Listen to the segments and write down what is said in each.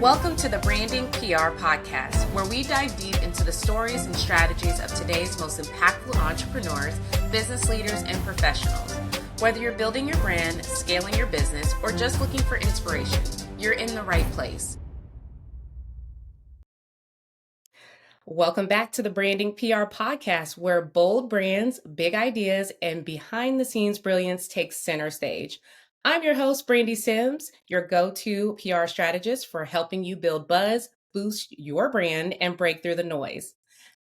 Welcome to the Brandinc PR Podcast, where we dive deep into the stories and strategies of today's most impactful entrepreneurs, business leaders, and professionals. Whether you're building your brand, scaling your business, or just looking for inspiration, you're in the right place. Welcome back to the Brandinc PR Podcast, where bold brands, big ideas, and behind-the-scenes brilliance take center stage. I'm your host, Brandi Sims, your go-to PR strategist for helping you build buzz, boost your brand, and break through the noise.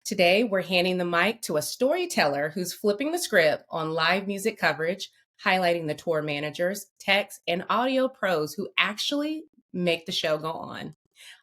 Today, we're handing the mic to a storyteller who's flipping the script on live music coverage, highlighting the tour managers, techs, and audio pros who actually make the show go on.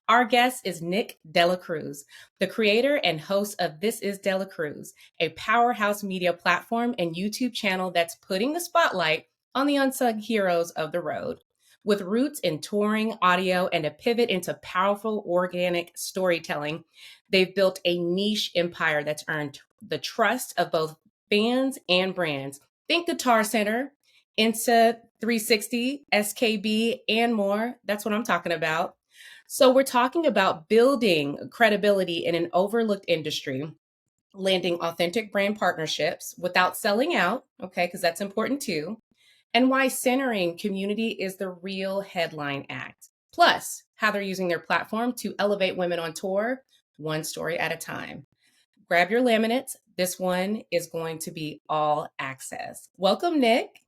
Our guest is Nick DeLaCruz, the creator and host of This Is DeLaCruz, a powerhouse media platform and YouTube channel that's putting the spotlight on the unsung heroes of the road. With roots in touring, audio, and a pivot into powerful organic storytelling, they've built a niche empire that's earned the trust of both fans and brands. Think Guitar Center, Insta 360, SKB, and more. That's what I'm talking about. So we're talking about building credibility in an overlooked industry, landing authentic brand partnerships without selling out, okay, because that's important too, and why centering community is the real headline act. Plus, how they're using their platform to elevate women on tour, one story at a time. Grab your laminates. This one is going to be all access. Welcome, Nick.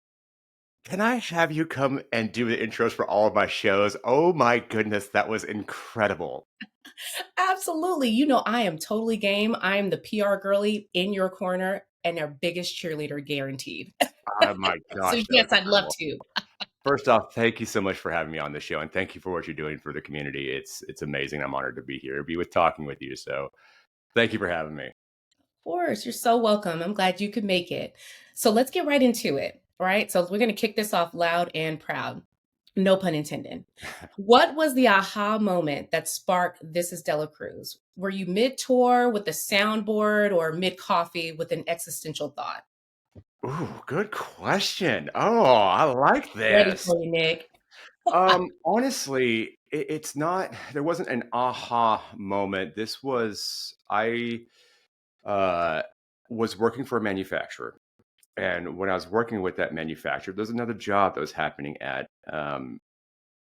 Can I have you come and do the intros for all of my shows? Oh my goodness, that was incredible. Absolutely. You know, I am totally game. I am the PR girly in your corner and their biggest cheerleader guaranteed. Oh my gosh. So yes, I'd love to. First off, thank you so much for having me on the show, and thank you for what you're doing for the community. It's amazing. I'm honored to be here, talking with you. So thank you for having me. Of course, you're so welcome. I'm glad you could make it. So let's get right into it. All right. So we're going to kick this off loud and proud. No pun intended. What was the aha moment that sparked This Is DeLaCruz? Were you mid-tour with the soundboard or mid-coffee with an existential thought? Ooh, good question. Oh, I like Ready this. for you, Nick. Honestly, it's not, there wasn't an aha moment. I was working for a manufacturer. And when I was working with that manufacturer, there's another job that was happening at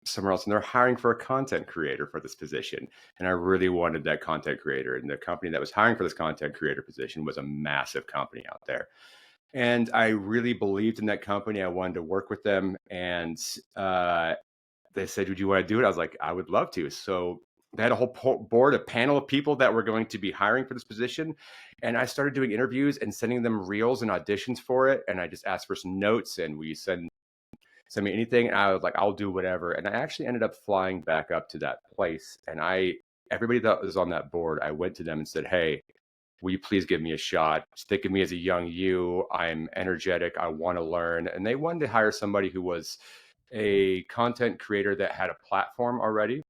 somewhere else, and they're hiring for a content creator for this position. And I really wanted that content creator. And the company that was hiring for this content creator position was a massive company out there. And I really believed in that company. I wanted to work with them. And they said, would you want to do it? I was like, I would love to. So they had a whole board, a panel of people that were going to be hiring for this position. And I started doing interviews and sending them reels and auditions for it. And I just asked for some notes, and we send me anything. And I was like, I'll do whatever. And I actually ended up flying back up to that place. And everybody that was on that board, I went to them and said, hey, will you please give me a shot? Think of me as a young you. I'm energetic. I want to learn. And they wanted to hire somebody who was a content creator that had a platform already,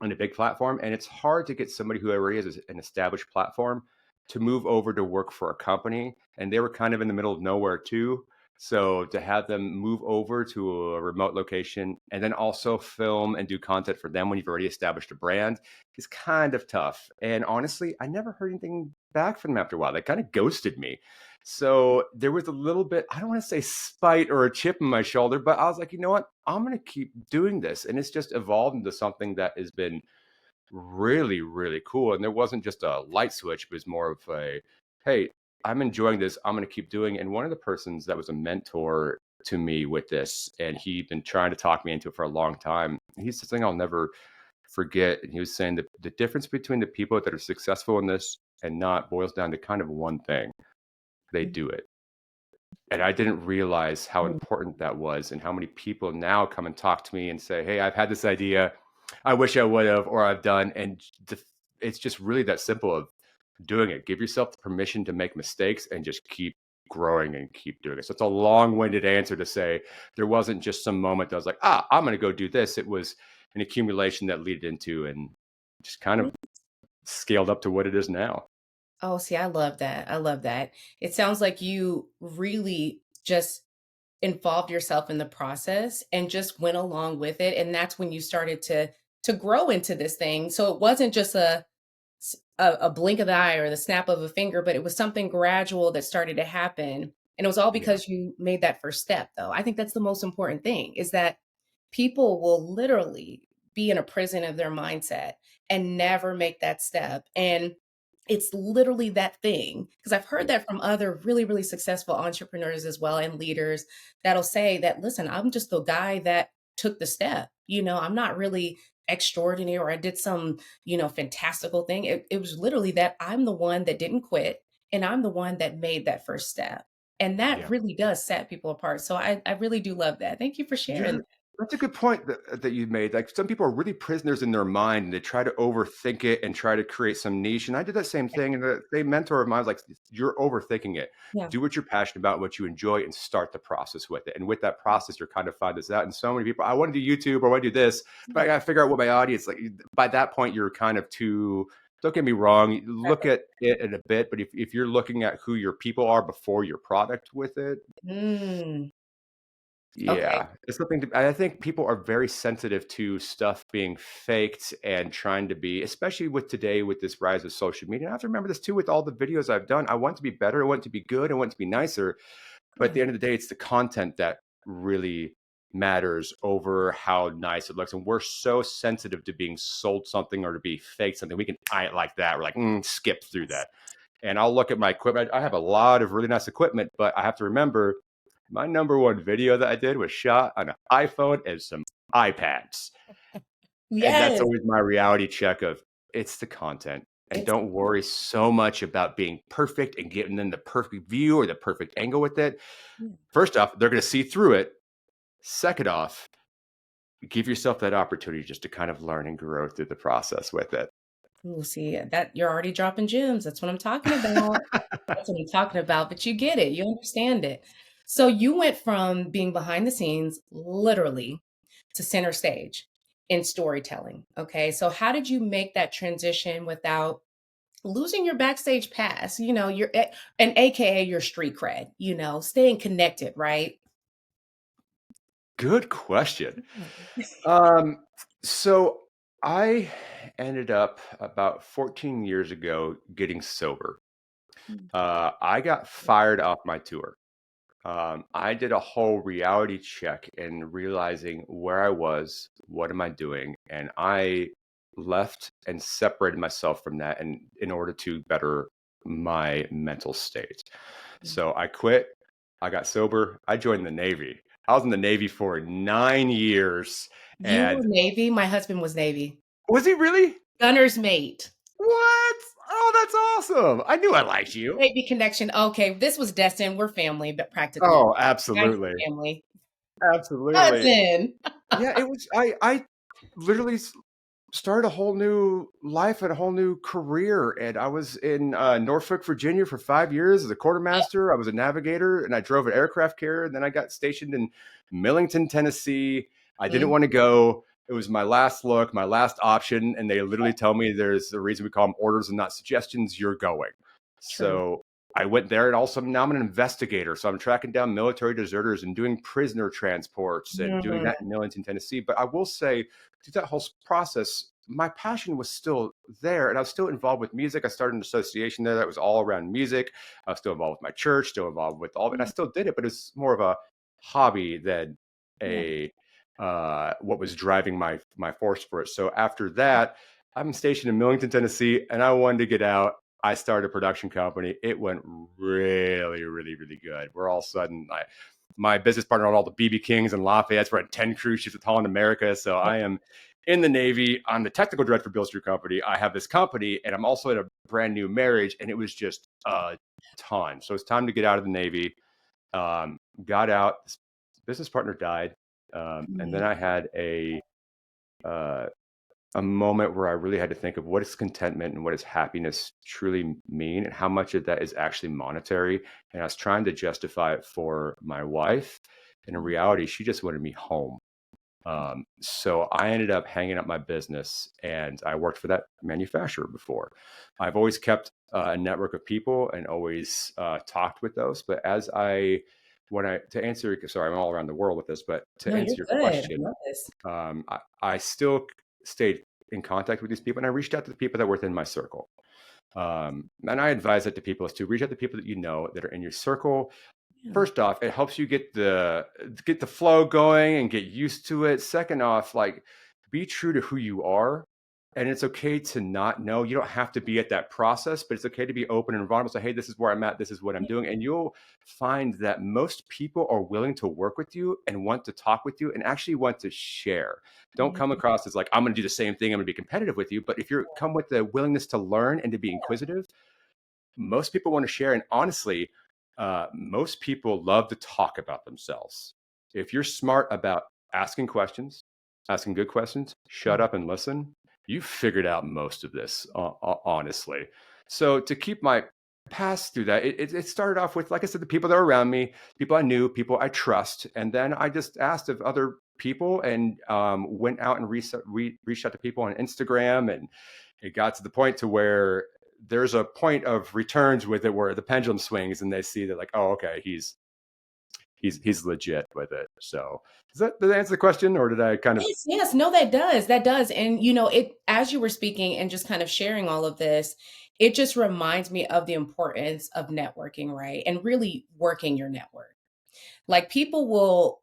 on a big platform. And it's hard to get somebody who already has an established platform to move over to work for a company. And they were kind of in the middle of nowhere too. So to have them move over to a remote location and then also film and do content for them when you've already established a brand is kind of tough. And honestly, I never heard anything back from them after a while. They kind of ghosted me. So there was a little bit, I don't want to say spite or a chip in my shoulder, but I was like, you know what? I'm going to keep doing this. And it's just evolved into something that has been really, really cool. And there wasn't just a light switch, but it was more of a, hey, I'm enjoying this. I'm going to keep doing it. And one of the persons that was a mentor to me with this, and he'd been trying to talk me into it for a long time. He's something I'll never forget. And he was saying that the difference between the people that are successful in this and not boils down to kind of one thing. They do it. And I didn't realize how important that was, and how many people now come and talk to me and say, hey, I've had this idea. I wish I would have, or I've done. And it's just really that simple of doing it. Give yourself the permission to make mistakes and just keep growing and keep doing it. So it's a long-winded answer to say there wasn't just some moment that I was like, I'm going to go do this. It was an accumulation that led into and just kind of scaled up to what it is now. Oh, see, I love that. I love that. It sounds like you really just involved yourself in the process and just went along with it. And that's when you started to to grow into this thing. So it wasn't just a blink of the eye or the snap of a finger, but it was something gradual that started to happen. And it was all Yeah. because you made that first step, though. I think that's the most important thing is that people will literally be in a prison of their mindset and never make that step. And it's literally that thing. Because I've heard Yeah. that from other really, really successful entrepreneurs as well and leaders that'll say that, listen, I'm just the guy that took the step. I'm not really extraordinary or I did some, fantastical thing. It was literally that I'm the one that didn't quit and I'm the one that made that first step. And that Yeah. really does set people apart. So I really do love that. Thank you for Yeah, sharing. that's a good point that you made. Like some people are really prisoners in their mind and they try to overthink it and try to create some niche. And I did that same thing. And the same mentor of mine was like, you're overthinking it. Yeah. Do what you're passionate about, what you enjoy, and start the process with it. And with that process, you're kind of find this out. And so many people, I want to do YouTube or I want to do this, but I got to figure out what my audience like. By that point, you're kind of too. Don't get me wrong. Look at it in a bit, but if you're looking at who your people are before your product with it, Mm, okay. yeah, it's something I think people are very sensitive to stuff being faked and trying to be, especially with today with this rise of social media. I have to remember this too with all the videos I've done. I want to be better, I want to be good, I want to be nicer. But at Yeah. the end of the day, it's the content that really matters over how nice it looks. And we're so sensitive to being sold something or to be faked something. We can eye it like that. We're like, skip through that. And I'll look at my equipment. I have a lot of really nice equipment, but I have to remember my number one video that I did was shot on an iPhone and some iPads. And that's Yes. always my reality check of it's the content. And It's don't worry so much about being perfect and getting them the perfect view or the perfect angle with it. yeah. First off, they're going to see through it. Second off, give yourself that opportunity just to kind of learn and grow through the process with it. Ooh, see that you're already dropping gems. That's what I'm talking about. That's what I'm talking about. But you get it. You understand it. So you went from being behind the scenes, literally, to center stage in storytelling. Okay. So how did you make that transition without losing your backstage pass? And AKA your street cred, staying connected, right? Good question. Yeah. Um, so I ended up about 14 years ago getting sober. Mm. I got fired off my tour. I did a whole reality check and realizing where I was, what am I doing, and I left and separated myself from that, and in order to better my mental state. So I quit. I got sober. I joined the Navy. I was in the Navy for 9 years, You were and Navy. My husband was Navy. was he really? Gunner's mate. What? Oh, that's awesome! I knew I liked you. Baby connection. Okay, this was destined. We're family, but practically. Oh, Guys, absolutely, family. absolutely. Cousin. Yeah, it was. I literally started a whole new life and a whole new career. And I was in Norfolk, Virginia for 5 years as a quartermaster. I was a navigator and I drove an aircraft carrier. And then I got stationed in Millington, Tennessee. I didn't Mhm. want to go. It was my last look, my last option. And they literally tell me there's a reason we call them orders and not suggestions. You're going. True. So I went there and also now I'm an investigator. So I'm tracking down military deserters and doing prisoner transports and doing Mm, that in Millington, Tennessee. But I will say, through that whole process, my passion was still there and I was still involved with music. I started an association there that was all around music. I was still involved with my church, still involved with all of it. And I yeah, still did it, but it's more of a hobby than yeah. a what was driving my force for it. So after that, I'm stationed in Millington, Tennessee, and I wanted to get out. I started a production company. It went really, really, really good. We're all of a sudden my business partner on all the BB Kings and Lafayette's. We're at 10 cruise ships with Holland America. So I am in the Navy. I'm the technical director for Bill Street Company. I have this company and I'm also in a brand new marriage. And it was just a ton. So it's time to get out of the Navy. Got out. This business partner died. And then Mm, I had uh, a moment where I really had to think of what does contentment and what does happiness truly mean and how much of that is actually monetary. And I was trying to justify it for my wife. And in mm, reality, she just wanted me home. So I ended up hanging up my business and I worked for that manufacturer before. I've always kept a network of people and always talked with those. But to answer, sorry, I'm all around the world with this, but to no, answer you're your good. I question, love this. I still stayed in contact with these people, and I reached out to the people that were within my circle. And I advise that to people is to reach out to people that you know that are in your circle. Yeah. First off, it helps you get the flow going and get used to it. Second off, like, be true to who you are. And it's okay to not know. You don't have to be at that process, but it's okay to be open and vulnerable. Say, hey, this is where I'm at. This is what I'm doing. And you'll find that most people are willing to work with you and want to talk with you and actually want to share. Don't Yeah. come across as like, I'm going to do the same thing. I'm going to be competitive with you. But if you come with the willingness to learn and to be inquisitive, most people want to share. And honestly, most people love to talk about themselves. If you're smart about asking questions, asking good questions, shut Mm. up and listen, you figured out most of this, honestly. So to keep my pass through that, it started off with, like I said, the people that are around me, people I knew, people I trust. And then I just asked of other people and went out and reached out to people on Instagram. And it got to the point to where there's a point of returns with it where the pendulum swings and they see that, like, oh, okay, he's legit with it. So did that answer the question, or did I kind of? Yes, yes, no, that does. That does. And it as you were speaking and just kind of sharing all of this, it just reminds me of the importance of networking, right? And really working your network. Like people will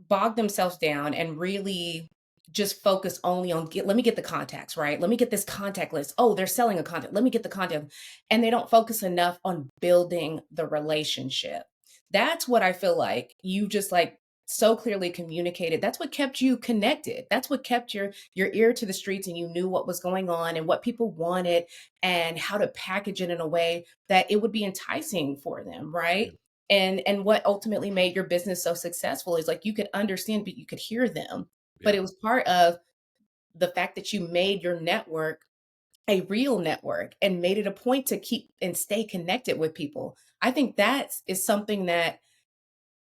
bog themselves down and really just focus only on let me get the contacts, right? Let me get this contact list. Oh, they're selling a contact. Let me get the contact. And they don't focus enough on building the relationship. That's what I feel like you just like so clearly communicated. That's what kept you connected. That's what kept your ear to the streets and you knew what was going on and what people wanted and how to package it in a way that it would be enticing for them, Yeah. right? And what ultimately made your business so successful is like you could understand but you could hear them, but Yeah. it was part of the fact that you made your network a real network and made it a point to keep and stay connected with people. I think that is something that,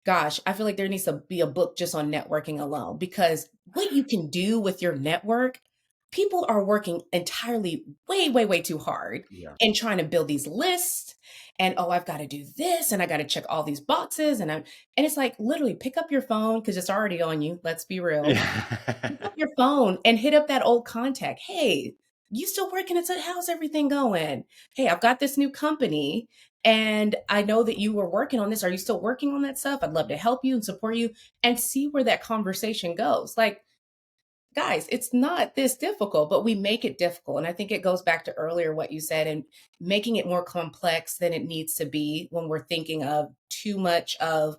gosh, I feel like there needs to be a book just on networking alone because what you can do with your network, people are working entirely way, way, way too hard Yeah. and trying to build these lists. And oh, I've got to do this and I got to check all these boxes. And it's like literally pick up your phone because it's already on you. Let's be real. Pick Yeah. up your phone and hit up that old contact. Hey, you still working? It's how's everything going? Hey, I've got this new company and I know that you were working on this. Are you still working on that stuff? I'd love to help you and support you and see where that conversation goes. Like, guys, it's not this difficult, but we make it difficult. And I think it goes back to earlier what you said and making it more complex than it needs to be when we're thinking of too much of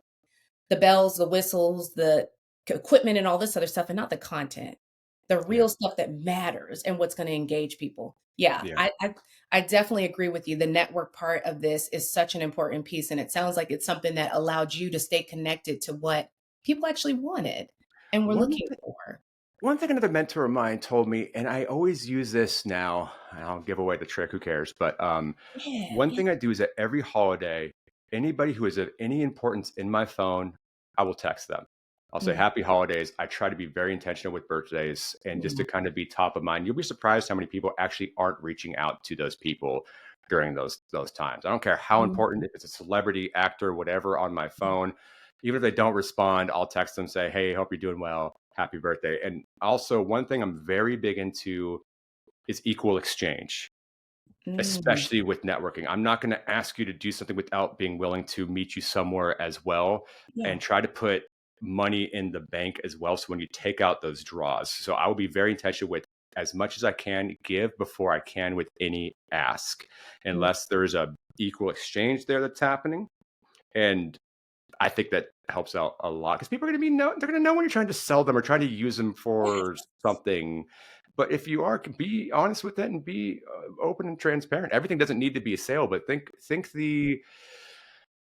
the bells, the whistles, the equipment, and all this other stuff, and not the content, the Yeah. real stuff that matters and what's going to engage people. Yeah, Yeah. I definitely agree with you. The network part of this is such an important piece, and it sounds like it's something that allowed you to stay connected to what people actually wanted and were One looking thing, for. one thing another mentor of mine told me, and I always use this now, and I'll give away the trick, who cares? But Yeah, one yeah. thing I do is that every holiday, anybody who is of any importance in my phone, I will text them. I'll say Mm, happy holidays. I try to be very intentional with birthdays and just yeah. to kind of be top of mind. You'll be surprised how many people actually aren't reaching out to those people during those times. I don't care how important, Mhm. if it's a celebrity, actor, whatever, on my phone. Even if they don't respond, I'll text them, say, hey, hope you're doing well. Happy birthday. And also, one thing I'm very big into is equal exchange, Mm, especially with networking. I'm not going to ask you to do something without being willing to meet you somewhere as well yeah. and try to put money in the bank as well. So when you take out those draws, so I will be very intentional with as much as I can give before I can with any ask, Mm, unless there's a equal exchange there that's happening. And I think that helps out a lot because people are going to they're going to know when you're trying to sell them or trying to use them for yes. something. But if you are, be honest with it and be open and transparent. Everything doesn't need to be a sale, but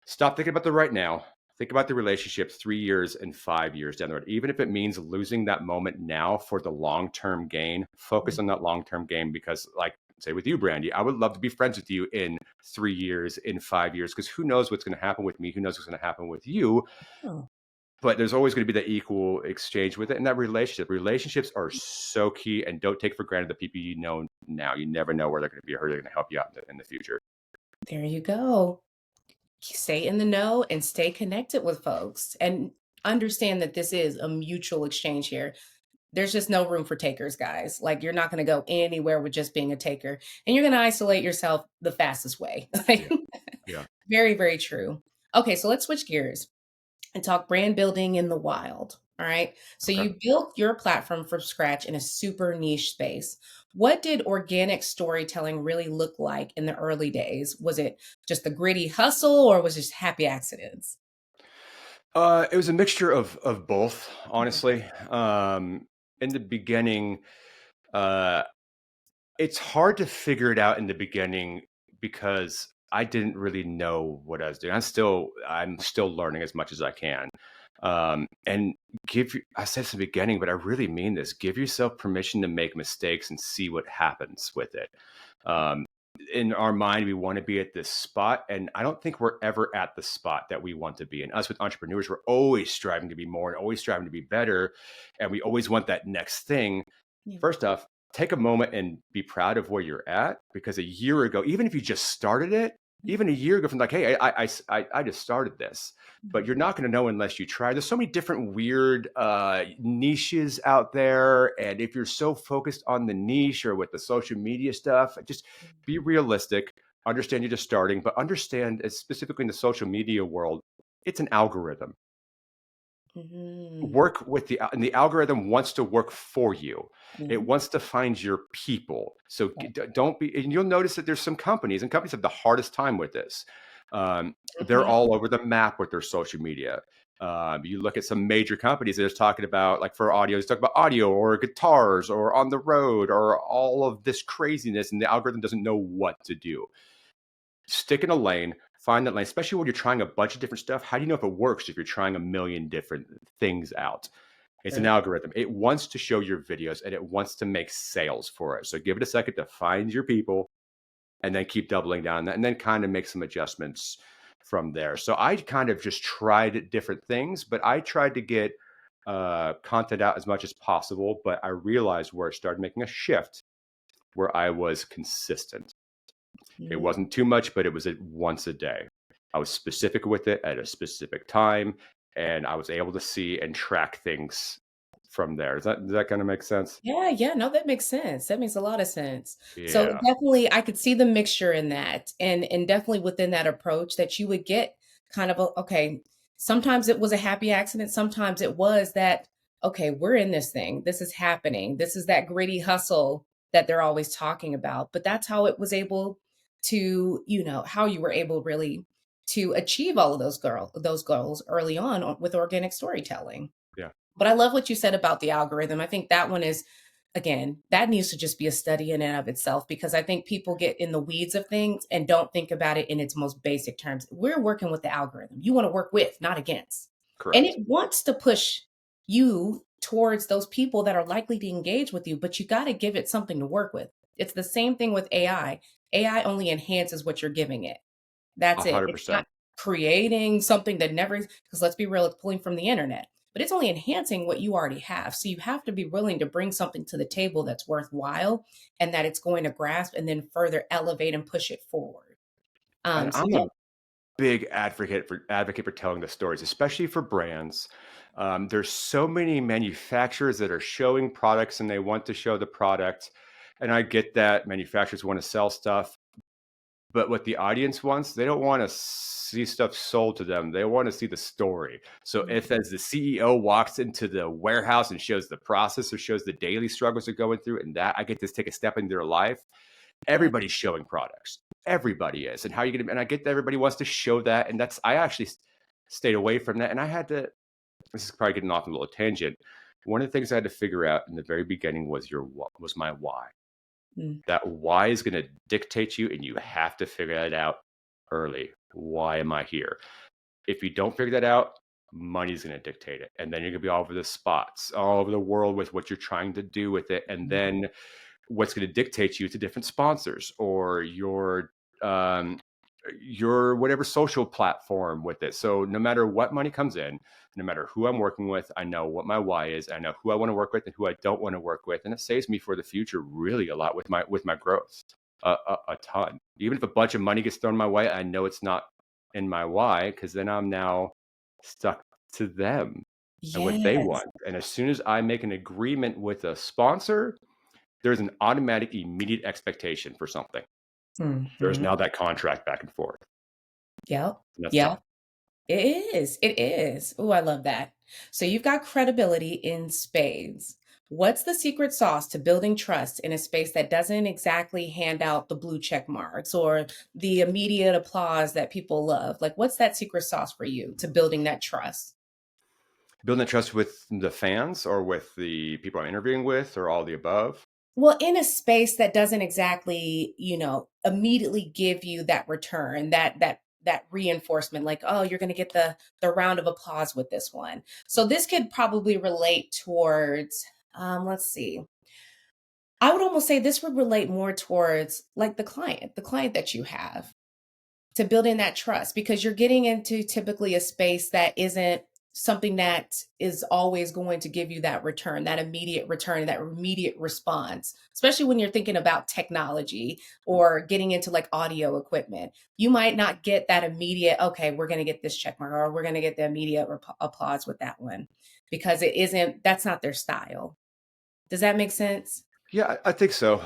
stop thinking about the right now. Think about the relationship 3 years and 5 years down the road. Even if it means losing that moment now for the long term gain, focus Mm, on that long term gain because, like, say with you, Brandy, I would love to be friends with you in 3 years, in 5 years, because who knows what's going to happen with me? Who knows what's going to happen with you? oh, But there's always going to be that equal exchange with it. And that relationships are so key, and don't take for granted the people you know now. You never know where they're going to be or how they're going to help you out in the future. there you go. Stay in the know and stay connected with folks and understand that this is a mutual exchange here. There's just no room for takers, guys. Like you're not going to go anywhere with just being a taker, and you're going to isolate yourself the fastest way. Like, Yeah. Yeah. very, very true. Okay, so let's switch gears and talk brand building in the wild. All right. So Okay. you built your platform from scratch in a super niche space. What did organic storytelling really look like in the early days? Was it just the gritty hustle or was it just happy accidents? It was a mixture of both, Mhm. honestly. In the beginning, uh, it's hard to figure it out in the beginning because I didn't really know what I was doing. I'm still learning as much as I can. And I said this in the beginning, but I really mean this. Give yourself permission to make mistakes and see what happens with it. Um, in our mind, we want to be at this spot, and I don't think we're ever at the spot that we want to be. And us with entrepreneurs, we're always striving to be more and always striving to be better, and we always want that next thing. Yeah. First off, take a moment and be proud of where you're at, because a year ago, even if you just started it, Yeah. even a year ago from like, hey, I just started this, but Mhm. you're not going to know unless you try. There's so many different weird niches out there. And if you're so focused on the niche or with the social media stuff, just be realistic, understand you're just starting, but understand, specifically in the social media world, it's an algorithm. Mhm. Work with and the algorithm wants to work for you. It Yeah. wants to find your people. So Right. don't be, and you'll notice that there's some companies, and companies have the hardest time with this. They're Mhm. all over the map with their social media. You look at some major companies that are talking about, like for audio, they talk about audio or guitars or on the road or all of this craziness, and the algorithm doesn't know what to do. Stick in a lane, find that lane, especially when you're trying a bunch of different stuff. How do you know if it works if you're trying a million different things out? It's an True. algorithm. It wants to show your videos and it wants to make sales for it. So give it a second to find your people and then keep doubling down on that and then kind of make some adjustments from there. So I kind of just tried different things, but I tried to get content out as much as possible. But I realized where it started making a shift where I was consistent. It Mhm. wasn't too much, but it was once a day. I was specific with it at a specific time, and I was able to see and track things from there. Does that kind of make sense? Yeah, yeah, no, that makes sense. That makes a lot of sense. So Yeah. definitely I could see the mixture in that and definitely within that approach that you would get kind of a okay, sometimes it was a happy accident, sometimes it was that okay, we're in this thing. This is happening. This is that gritty hustle that they're always talking about. But that's how it was able to, how you were able really to achieve all of those goals early on with organic storytelling. Yeah. But I love what you said about the algorithm. I think that one is, again, that needs to just be a study in and of itself because I think people get in the weeds of things and don't think about it in its most basic terms. We're working with the algorithm. You want to work with, not against. And it Correct. wants to push you towards those people that are likely to engage with you, but you got to give it something to work with. It's the same thing with AI. AI only enhances what you're giving it. A That's it. hundred It's not percent. creating something that never, because let's be real, it's pulling from the internet, but it's only enhancing what you already have. So you have to be willing to bring something to the table that's worthwhile and that it's going to grasp and then further elevate and push it forward. And So I'm yeah. a big advocate for telling the stories, especially for brands. There's so many manufacturers that are showing products and they want to show the product. And I get that manufacturers want to sell stuff. But what the audience wants, they don't want to see stuff sold to them. They want to see the story. So if Mhm. as the CEO walks into the warehouse and shows the process or shows the daily struggles they're going through, and that I get to take a step in their life, Yeah. everybody's showing products. Everybody is. And how you get and I get that everybody wants to show that. And that's I actually stayed away from that. And I had to, this is probably getting off a little tangent. One of the things I had to figure out in the very beginning was was my why. Mm. That why is going to dictate you, and you have to figure that out early. Why am I here? If you don't figure that out, money's going to dictate it. And then you're going to be all over the spots, all over the world with what you're trying to do with it. And Mhm. then what's going to dictate you to different sponsors or um, your whatever social platform with it. So no matter what money comes in, no matter who I'm working with, I know what my why is. I know who I want to work with and who I don't want to work with, and it saves me for the future really a lot with my growth, a ton. Even if a bunch of money gets thrown my way, I know it's not in my why because then I'm now stuck to them. and what they Yes. want. And as soon as I make an agreement with a sponsor, there's an automatic, immediate expectation for something. There's Hmm. now that contract back and forth. Yep. And that's tough. Yep. It is. It is. Oh, I love that. So you've got credibility in spades. What's the secret sauce to building trust in a space that doesn't exactly hand out the blue check marks or the immediate applause that people love? Like, what's that secret sauce for you to building that trust? Building that trust with the fans or with the people I'm interviewing with or all the above. Well, in a space that doesn't exactly, immediately give you that return, that reinforcement, like, oh, you're going to get the round of applause with this one. So this could probably relate towards, let's see. I would almost say this would relate more towards like the client that you have to build in that trust because you're getting into typically a space that isn't something that is always going to give you that return, that immediate response, especially when you're thinking about technology or getting into like audio equipment. You might not get that immediate, okay, we're going to get this check mark or we're going to get the immediate applause with that one because that's not their style. Does that make sense? Yeah, I think so.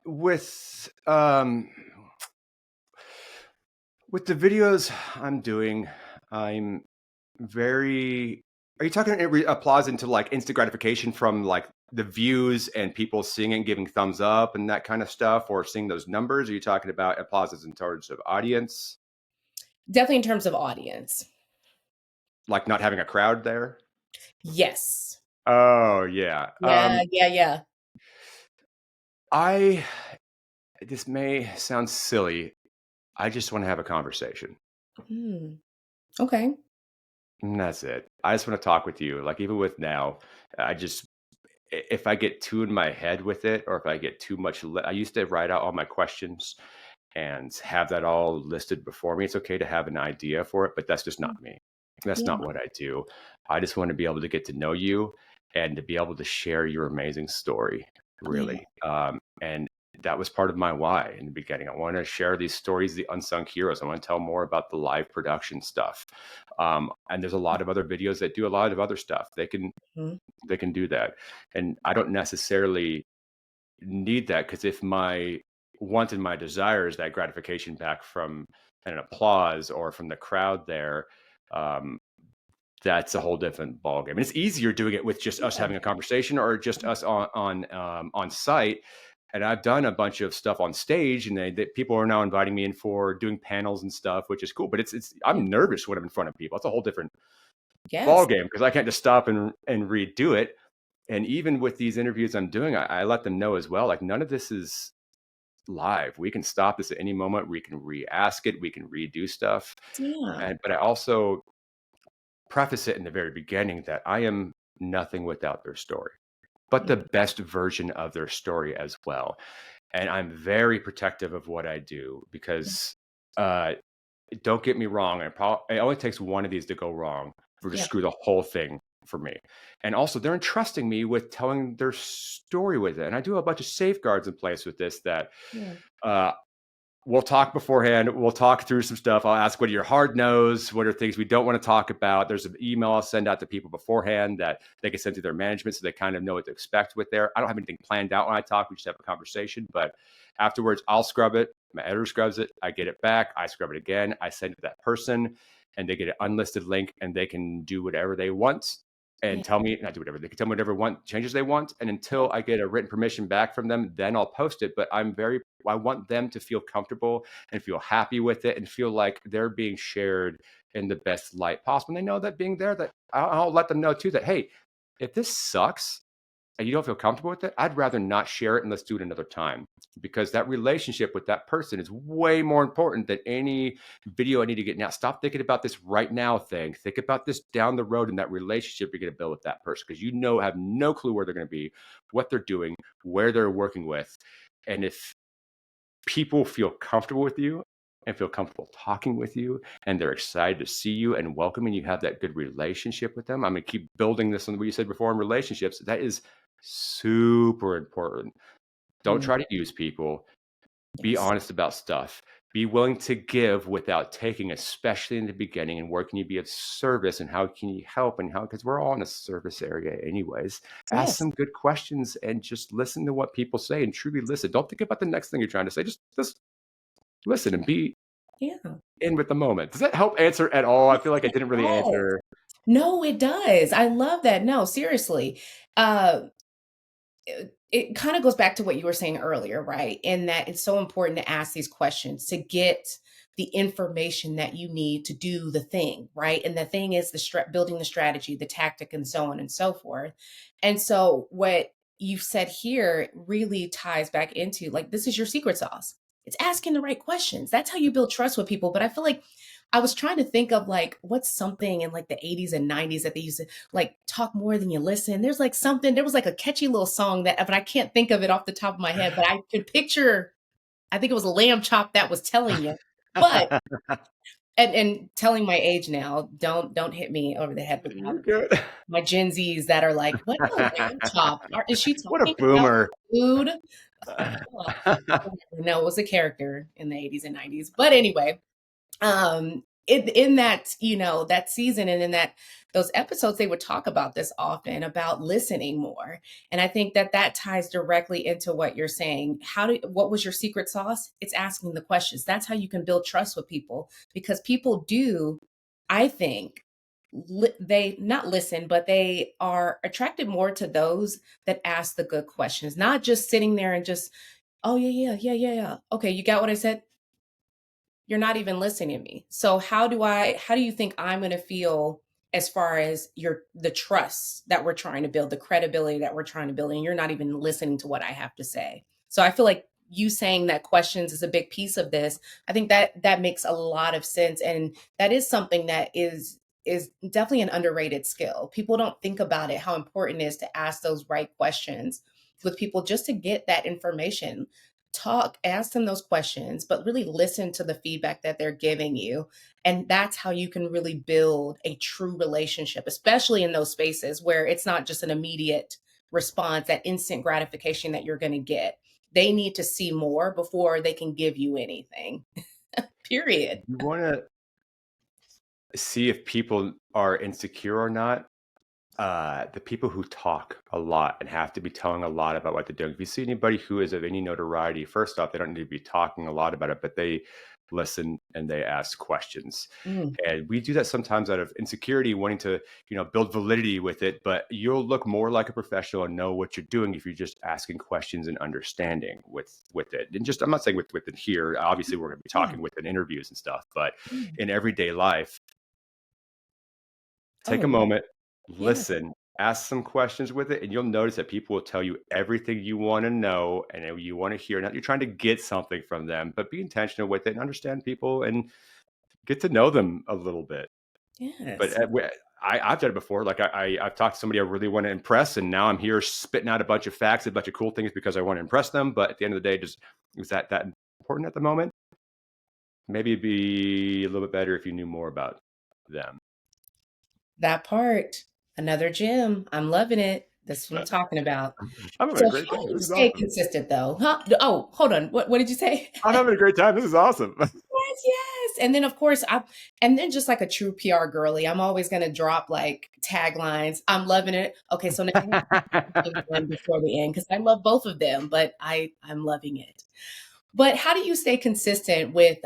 With with the videos I'm doing, I'm very. Are you talking applause into like instant gratification from like the views and people seeing it and giving thumbs up and that kind of stuff, or seeing those numbers? Are you talking about applauses in terms of audience, Definitely in terms of audience. like not having a crowd there? Yes. Oh yeah. Yeah, yeah, yeah. I This may sound silly. I just want to have a conversation. Hmm. Okay. And that's it. I just want to talk with you. Like even with now, I just if I get too in my head with it, or if I get too much, I used to write out all my questions and have that all listed before me. It's okay to have an idea for it, but that's just not me. That's not Yeah. what I do. I just want to be able to get to know you and to be able to share your amazing story, Yeah. really. And that was part of my why in the beginning. I want to share these stories, the unsung heroes. I want to tell more about the live production stuff. And there's a lot of other videos that do a lot of other stuff. Mhm. They can do that, and I don't necessarily need that because if my want and my desire is that gratification back from an applause or from the crowd there, um, that's a whole different ballgame. And it's easier doing it with just us Yeah. having a conversation or just us on site. And I've done a bunch of stuff on stage, and people are now inviting me in for doing panels and stuff, which is cool. But it's Yeah. I'm nervous when I'm in front of people. It's a whole different Yes. ballgame because I can't just stop and redo it. And even with these interviews I'm doing, I let them know as well. Like none of this is live. We can stop this at any moment. We can re-ask it. We can redo stuff. Yeah. But I also preface it in the very beginning that I am nothing without their story, but Mm. the best version of their story as well. And I'm very protective of what I do because uh, don't get me wrong. It only takes one of these to go wrong for to Yeah. screw the whole thing for me. And also, they're entrusting me with telling their story with it. And I do have a bunch of safeguards in place with this that Yeah. uh, we'll talk beforehand. We'll talk through some stuff. I'll ask what are your hard no's, what are things we don't want to talk about. There's an email I'll send out to people beforehand that they can send to their management so they kind of know what to expect with there. I don't have anything planned out when I talk. We just have a conversation. But afterwards, I'll scrub it. My editor scrubs it. I get it back. I scrub it again. I send it to that person and they get an unlisted link and they can do whatever they want and Yeah. tell me, not do whatever, they can tell me whatever want changes they want. And until I get a written permission back from them, then I'll post it. But I want them to feel comfortable and feel happy with it and feel like they're being shared in the best light possible. And they know that being there, that I'll let them know too that, hey, if this sucks and you don't feel comfortable with it, I'd rather not share it and let's do it another time. Because that relationship with that person is way more important than any video I need to get now. Stop thinking about this right now thing. Think about this down the road and that relationship you're going to build with that person because have no clue where they're going to be, what they're doing, where they're working with. And if people feel comfortable with you and feel comfortable talking with you and they're excited to see you and welcome and you have that good relationship with them, I'm going to keep building this on what you said before in relationships. That is super important. Don't Mm. try to use people. Be Yes. honest about stuff. Be willing to give without taking, especially in the beginning. And where can you be of service and how can you help and how, because we're all in a service area anyways. Ask Yes. some good questions and just listen to what people say and truly listen. Don't think about the next thing you're trying to say. Just listen and be Yeah. in with the moment. Does that help answer at all? I feel like I didn't really Yes. answer. No, it does. I love that. No, seriously. Uh, it kind of goes back to what you were saying earlier, right? In that it's so important to ask these questions to get the information that you need to do the thing, right? And the thing is building the strategy, the tactic, and so on and so forth. And so, what you've said here really ties back into like, this is your secret sauce. It's asking the right questions. That's how you build trust with people. But I feel like I was trying to think of like what's something in like the 80s and 90s that they used to like talk more than you listen. There's like something, there was like a catchy little song that, but I can't think of it off the top of my head, but I could picture, I think it was a lamb chop that was telling you. But and telling my age now, don't hit me over the head with that. You're good. My Gen Zs that are like, what a lamb chop? Is she What a talking about boomer. food? Oh, no, it was a character in the 80s and 90s. But anyway, in that, that season and in those episodes, they would talk about this often about listening more. And I think that ties directly into what you're saying. What was your secret sauce? It's asking the questions. That's how you can build trust with people, because people do, I think, they not listen, but they are attracted more to those that ask the good questions, not just sitting there and just, oh yeah. Okay, you got what I said? You're not even listening to me. So how do you think I'm going to feel as far as the trust that we're trying to build, the credibility that we're trying to build, and you're not even listening to what I have to say? So I feel like you saying that questions is a big piece of this. I think that makes a lot of sense. And that is something that is definitely an underrated skill. People don't think about it, how important it is to ask those right questions with people just to get that information. Ask them those questions, but really listen to the feedback that they're giving you. And that's how you can really build a true relationship, especially in those spaces where it's not just an immediate response, that instant gratification that you're going to get. They need to see more before they can give you anything. Period. You want to see if people are insecure or not. The people who talk a lot and have to be telling a lot about what they're doing. If you see anybody who is of any notoriety, first off, they don't need to be talking a lot about it, but they listen and they ask questions. Mm, And we do that sometimes out of insecurity, wanting to, build validity with it. But you'll look more like a professional and know what you're doing if you're just asking questions and understanding with it. And just, I'm not saying with it here. Obviously, we're going to be yeah. talking within interviews and stuff, but Yeah. in everyday life, take Oh, a yeah. moment, Yeah. listen, ask some questions with it, and you'll notice that people will tell you everything you want to know and you want to hear. Not you're trying to get something from them, but be intentional with it and understand people and get to know them a little bit. But Yes. I've done it before. Like I've talked to somebody I really want to impress, and now I'm here spitting out a bunch of facts, a bunch of cool things because I want to impress them. But at the end of the day, just is that important at the moment? Maybe it'd be a little bit better if you knew more about them. That part. Another gym. I'm loving it. That's what I'm talking about. I'm having So a how great do time. you This is stay awesome. consistent though? Huh? Oh, hold on. What did you say? I'm having a great time. This is awesome. Yes. And then of course and then just like a true PR girly, I'm always gonna drop like taglines. I'm loving it. Okay, so now I have to pick one before the end because I love both of them, but I'm loving it. But how do you stay consistent with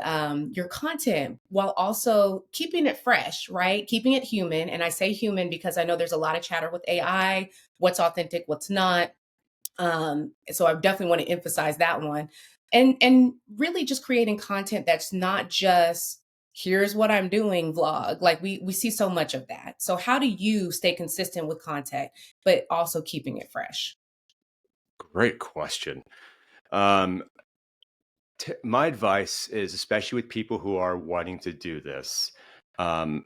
your content while also keeping it fresh, right? Keeping it human. And I say human because I know there's a lot of chatter with AI, what's authentic, what's not. So I definitely want to emphasize that one. And really just creating content that's not just here's what I'm doing vlog. Like we see so much of that. So how do you stay consistent with content, but also keeping it fresh? Great question. Um, my advice is, especially with people who are wanting to do this, um,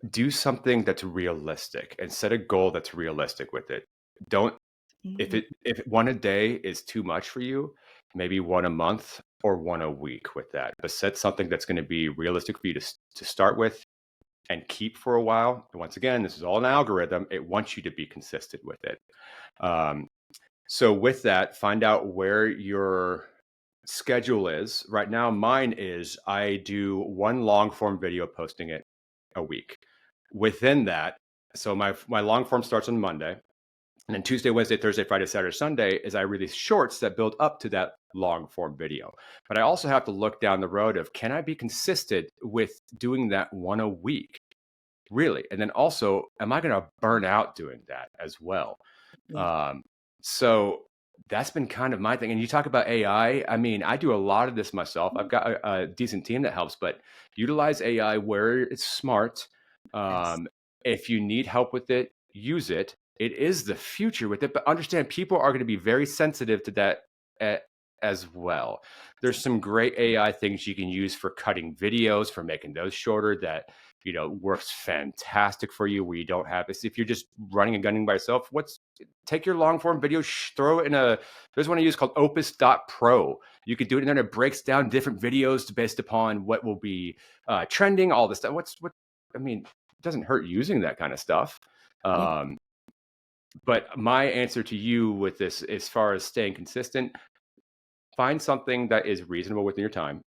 do something that's realistic and set a goal that's realistic with it. Don't Mm, if one a day is too much for you, maybe one a month or one a week with that. But set something that's going to be realistic for you to start with and keep for a while. And once again, this is all an algorithm. It wants you to be consistent with it. Um, so with that, find out where your schedule is right now, mine is I do one long form video, posting it a week. Within that, so my long form starts on Monday, and then Tuesday, Wednesday, Thursday, Friday, Saturday, Sunday is I release shorts that build up to that long form video. But I also have to look down the road of, can I be consistent with doing that one a week? Really? And then also, am I going to burn out doing that as well? Yeah. So that's been kind of my thing. And you talk about AI. I mean, I do a lot of this myself. I've got a decent team that helps, but utilize AI where it's smart. Yes. If you need help with it, use it. It is the future with it, but understand people are going to be very sensitive to that as well. There's some great AI things you can use for cutting videos, for making those shorter, that works fantastic for you, where you don't have this. If you're just running and gunning by yourself, take your long form video, throw it in there's one I use called Opus.pro. You could do it, and then it breaks down different videos based upon what will be trending, all this stuff. I mean, it doesn't hurt using that kind of stuff. Yeah. But my answer to you with this, as far as staying consistent, find something that is reasonable within your time.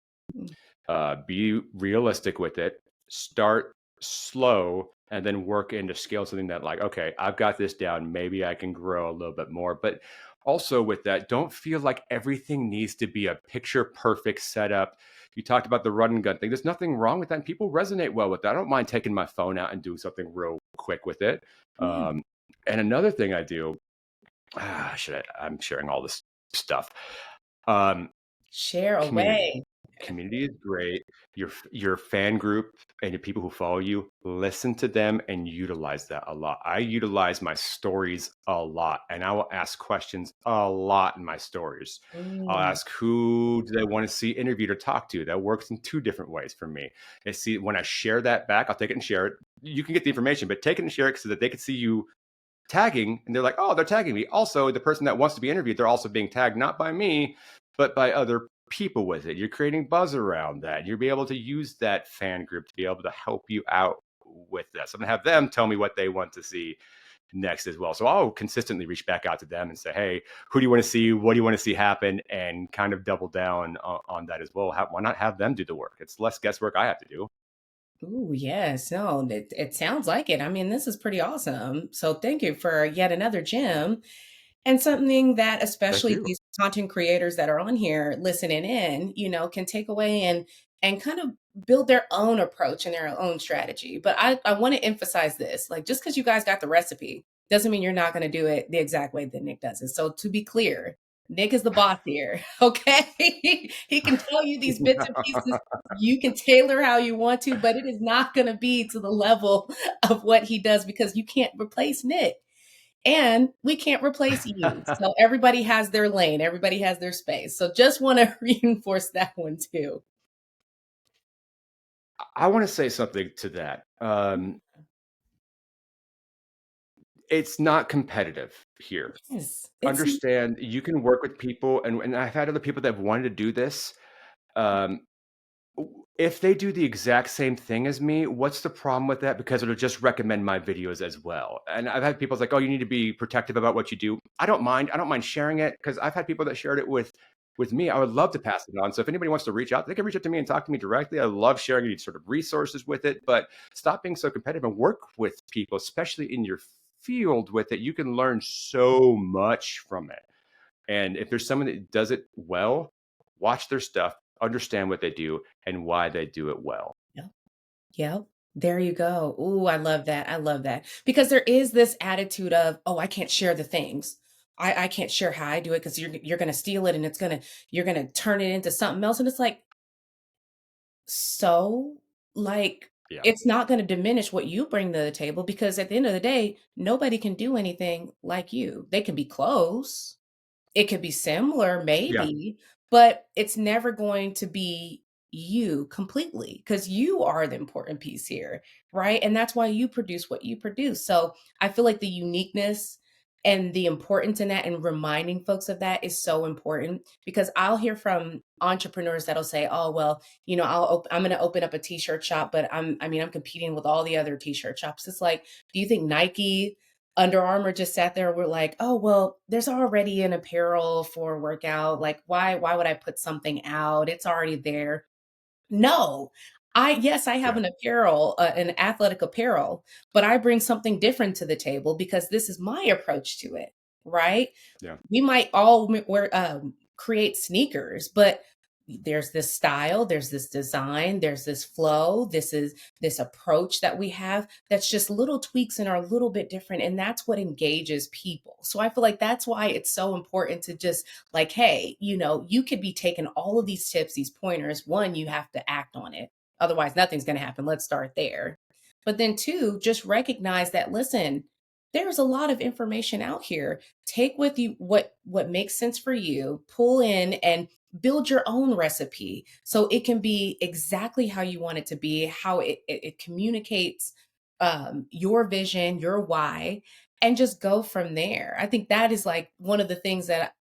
Be realistic with it. Start slow, and then work into scale something that, like, okay, I've got this down. Maybe I can grow a little bit more. But also with that, don't feel like everything needs to be a picture perfect setup. You talked about the run and gun thing. There's nothing wrong with that. And people resonate well with that. I don't mind taking my phone out and doing something real quick with it. Yeah. And another thing I do, I'm sharing all this stuff. Share Community. away. Community is great. Your fan group and your people who follow you, listen to them and utilize that a lot. I utilize my stories a lot, and I will ask questions a lot in my stories. I'll Mm. ask, who do they want to see interviewed or talk to? That works in two different ways for me. When I share that back, I'll take it and share it. You can get the information, but take it and share it so that they can see you tagging, and they're like, oh, they're tagging me. Also, the person that wants to be interviewed, they're also being tagged, not by me, but by other people with it. You're creating buzz around that. You'll be able to use that fan group to be able to help you out with this. I'm going to have them tell me what they want to see next as well. So I'll consistently reach back out to them and say, hey, who do you want to see? What do you want to see happen? And kind of double down on that as well. Why not have them do the work? It's less guesswork I have to do. Ooh, yes. No, it sounds like it. I mean, this is pretty awesome. So thank you for yet another gem. And something that Thank especially you. these content creators that are on here listening in, can take away and kind of build their own approach and their own strategy. But I want to emphasize this, like, just because you guys got the recipe doesn't mean you're not going to do it the exact way that Nick does it. So to be clear, Nick is the boss here. Okay. He can tell you these bits and pieces. You can tailor how you want to, but it is not going to be to the level of what he does, because you can't replace Nick. And we can't replace you. So everybody has their lane, everybody has their space. So just want to reinforce that one too. I want to say something to that. It's not competitive here. Yes, Understand, you can work with people, and I've had other people that have wanted to do this. Um, if they do the exact same thing as me, what's the problem with that? Because it'll just recommend my videos as well. And I've had people like, oh, you need to be protective about what you do. I don't mind. I don't mind sharing it, because I've had people that shared it with me. I would love to pass it on. So if anybody wants to reach out, they can reach out to me and talk to me directly. I love sharing these sort of resources with it, but stop being so competitive and work with people, especially in your field with it. You can learn so much from it. And if there's someone that does it well, watch their stuff, understand what they do and why they do it well. Yep. Yep. There you go. Ooh, I love that. I love that. Because there is this attitude of, oh, I can't share the things. I can't share how I do it because you're gonna steal it and you're gonna turn it into something else. And it's like, so, like, Yeah. it's not gonna diminish what you bring to the table, because at the end of the day, nobody can do anything like you. They can be close. It could be similar, Yeah. maybe, but it's never going to be you completely, because you are the important piece here, right? And that's why you produce what you produce. So I feel like the uniqueness and the importance in that and reminding folks of that is so important, because I'll hear from entrepreneurs that'll say, oh, well, I'm going to open up a t-shirt shop, but I'm competing with all the other t-shirt shops. It's like, do you think Nike Under Armour just sat there. We're like, oh, well, there's already an apparel for a workout. Like, why would I put something out? It's already there. No, yes, I have Yeah. an apparel, an athletic apparel, but I bring something different to the table because this is my approach to it, right? Yeah. We might all create sneakers, but there's this style, there's this design, there's this flow, this approach that we have that's just little tweaks and are a little bit different. And that's what engages people. So I feel like that's why it's so important to just like, hey, you could be taking all of these tips, these pointers. One, you have to act on it. Otherwise, nothing's going to happen. Let's start there. But then two, just recognize that, listen, there's a lot of information out here. Take with you what makes sense for you, pull in and build your own recipe so it can be exactly how you want it to be, how it communicates your vision, your why, and just go from there. I think that is like one of the things that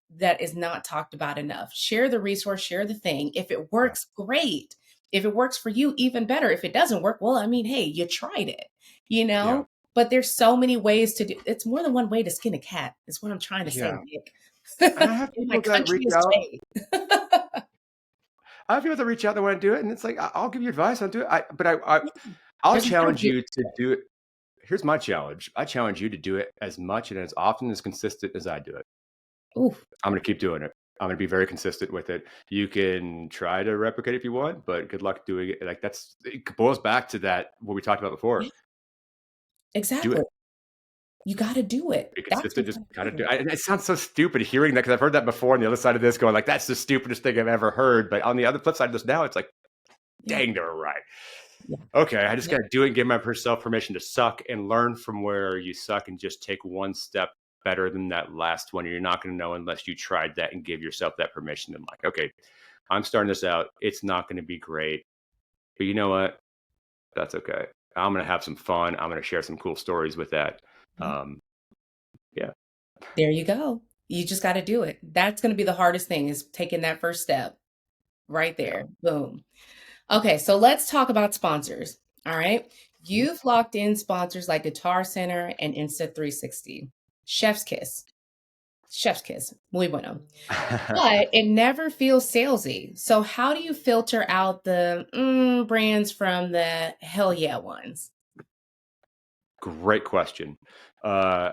is not talked about enough. Share the resource, share the thing. If it Yeah. works, great. If it works for you, even better. If it doesn't work, well, I mean, hey, you tried it, you Yeah. know? But there's so many ways to do it's more than one way to skin a cat, is what I'm trying to say, Yeah. Nick. And I have In my people that reach countryest out. way. I have people that reach out that want to do it, and it's like I'll give you advice. I'll do it. Yeah. I'll There's a lot of challenge good you to do it. Here's my challenge. I challenge you to do it as much and as often as consistent as I do it. Ooh, I'm going to keep doing it. I'm going to be very consistent with it. You can try to replicate if you want, but good luck doing it. Like it boils back to that what we talked about yeah, before. Do exactly. it. You gotta do it. Be That's consistent. what Just you gotta gotta do. do. And it sounds so stupid hearing that because I've heard that before on the other side of this, going like that's the stupidest thing I've ever heard. But on the other flip side of this, now it's like, Yeah, dang, they're right. yeah, Okay, I just yeah, got to do it and give myself permission to suck and learn from where you suck and just take one step better than that last one. You're not going to know unless you tried that and give yourself that permission. And like, okay, I'm starting this out. It's not going to be great, but you know what? That's okay. I'm going to have some fun. I'm going to share some cool stories with that. yeah. Um, yeah, There you go. You just gotta do it. That's gonna be the hardest thing is taking that first step right yeah. there. Boom. Okay, so let's talk about sponsors. All right. Mhm. You've locked in sponsors like Guitar Center and Insta360. Chef's kiss. Chef's kiss. Muy bueno. But it never feels salesy. So how do you filter out the brands from the hell yeah ones? Great question. Uh,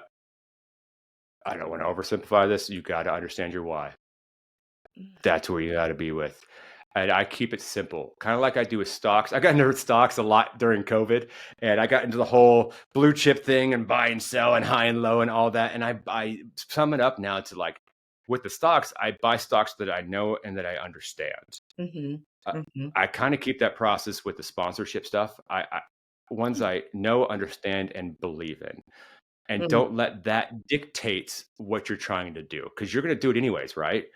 I don't want to oversimplify this. You got to understand your why. That's where you gotta be with. And I keep it simple, kinda like I do with stocks. I got into stocks a lot during COVID, and I got into the whole blue chip thing and buy and sell and high and low and all that, and I sum it up now to, like, with the stocks, I buy stocks that I know and that I understand. Mhm. Uh, Mhm. I kinda keep that process with the sponsorship stuff. I ones I know, understand, and believe in, and Mhm. don't let that dictate what you're trying to do, because 'cause you're gonna do it anyways, right?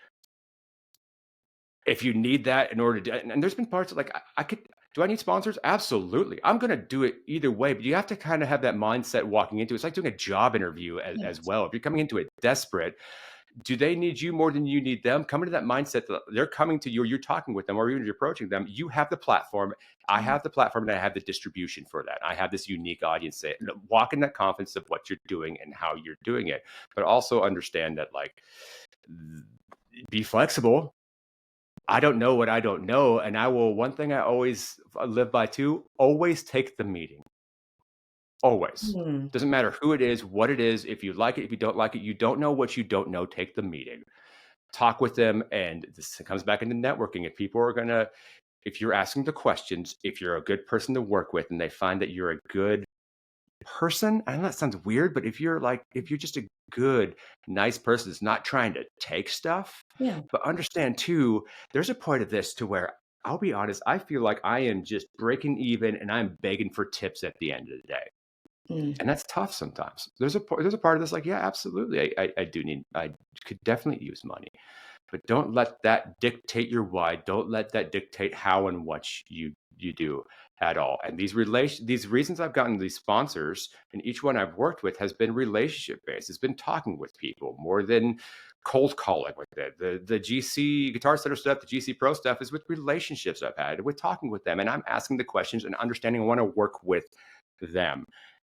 If you need that in order to and there's been parts of, like, I could do I need sponsors? Absolutely. I'm gonna do it either way, but you have to kinda have that mindset walking into it. It's like doing a job interview as Yes. well. If you're coming into it desperate, do they need you more than you need them? Come into that mindset that they're coming to you or you're talking with them or even you're approaching them. You have the platform. I Yeah. have the platform and I have the distribution for that. I have this unique audience. That walk in that confidence of what you're doing and how you're doing it, but also understand that, like, be flexible. I don't know what I don't know, and I will one thing I always live by too, always take the meeting. Always. Mm. Doesn't matter who it is, what it is, if you like it, if you don't like it, you don't know what you don't know, take the meeting. Talk with them, and this comes back into networking. If you're asking the questions, if you're a good person to work with and they find that you're a good person, I know that sounds weird, but if you're just a good, nice person that's not trying to take stuff, Yeah. but understand too, there's a point of this to where I'll be honest, I feel like I am just breaking even and I'm begging for tips at the end of the day. Mm. And that's tough sometimes. There's a part of this like, yeah, absolutely. I could definitely use money. But don't let that dictate your why. Don't let that dictate how and what you do at all. And these reasons I've gotten these sponsors, and each one I've worked with has been relationship based. It's been talking with people more than cold calling with it. The GC Guitar Center stuff, the GC Pro stuff is with relationships I've had with talking with them, and I'm asking the questions and understanding. I want to work with them.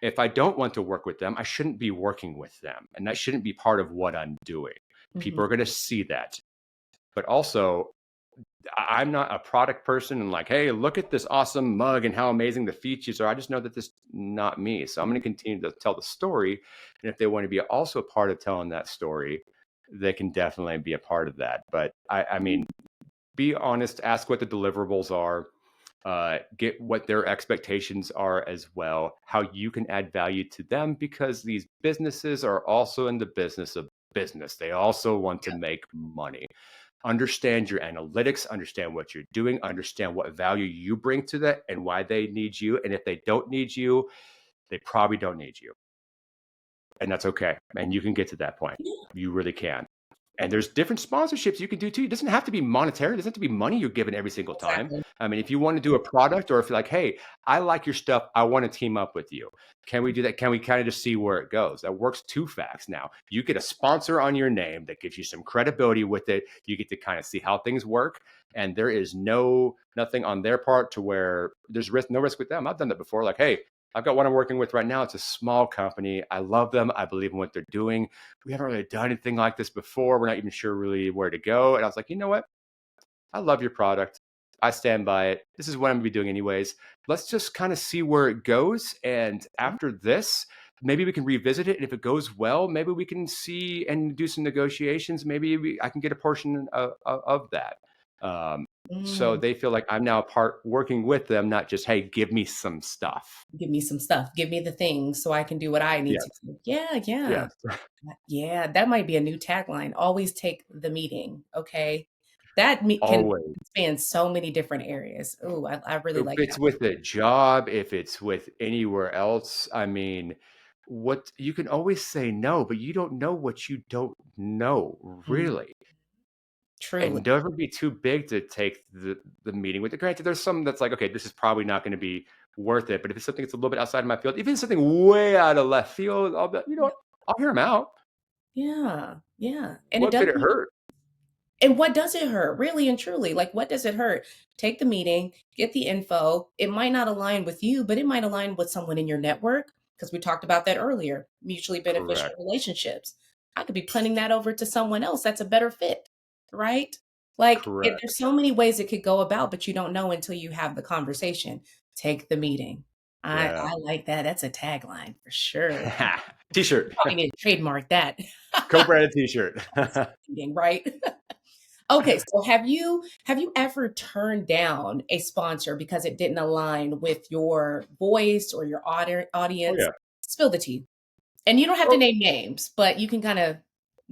If I don't want to work with them, I shouldn't be working with them. And that shouldn't be part of what I'm doing. Mhm. People are going to see that. But also, I'm not a product person and like, hey, look at this awesome mug and how amazing the features are. I just know that this is not me. So I'm going to continue to tell the story. And if they want to be also a part of telling that story, they can definitely be a part of that. But I mean, be honest, ask what the deliverables are, get what their expectations are as well, how you can add value to them, because these businesses are also in the business of business. They also want to make money. Understand your analytics, understand what you're doing, understand what value you bring to that and why they need you. And if they don't need you, they probably don't need you. And that's okay. And you can get to that point. Yeah, You really can. And there's different sponsorships you can do too. It doesn't have to be monetary. It doesn't have to be money you're given every single time. exactly. I mean, if you want to do a product, or if you're like, hey, I like your stuff, I want to team up with you. Can we do that? Can we kind of just see where it goes? That works two facts now. You get a sponsor on your name that gives you some credibility with it. You get to kind of see how things work. And there is nothing on their part to where there's no risk with them. I've done that before. Like, hey, I've got one I'm working with right now. It's a small company. I love them. I believe in what they're doing. We haven't really done anything like this before. We're not even sure really where to go. And I was like, you know what? I love your product. I stand by it. This is what I'm going to be doing anyways. Let's just kind of see where it goes. And after this, maybe we can revisit it. And if it goes well, maybe we can see and do some negotiations. Maybe I can get a portion of that. Um, so Mm, they feel like I'm now part working with them, not just, hey, give me some stuff. give me some stuff. Give me the things so I can do what I need to Yes. do. Yeah, yeah. Yes. Yeah, that might be a new tagline. Always take the meeting, okay? That can Always. span so many different areas. Oh, I really If like it's that. with a job, if it's with anywhere else, I mean, what you can always say no, but you don't know what you don't know, Mm, really. truly. And don't ever be too big to take the meeting with it. Granted, there's some that's like, okay, this is probably not going to be worth it. But if it's something that's a little bit outside of my field, even if it's something way out of left field, I'll be, you know Yeah, what? I'll hear them out. yeah, yeah, and it What could doesn't it hurt? and what does it hurt? Really and truly, like, what does it hurt? Take the meeting, get the info. It might not align with you, but it might align with someone in your network, because we talked about that earlier, mutually beneficial Correct. relationships. I could be punting that over to someone else that's a better fit, right? Like, there's Correct. so many ways it could go about, but you don't know until you have the conversation. Take the meeting. Yeah. I like that. That's a tagline for sure. T-shirt. Probably need to trademark that. Co-branded T-shirt. Meeting, right? Okay, so have you ever turned down a sponsor because it didn't align with your voice or your Oh audience? yeah. Spill the tea. And you don't have to Oh, name names, but you can kinda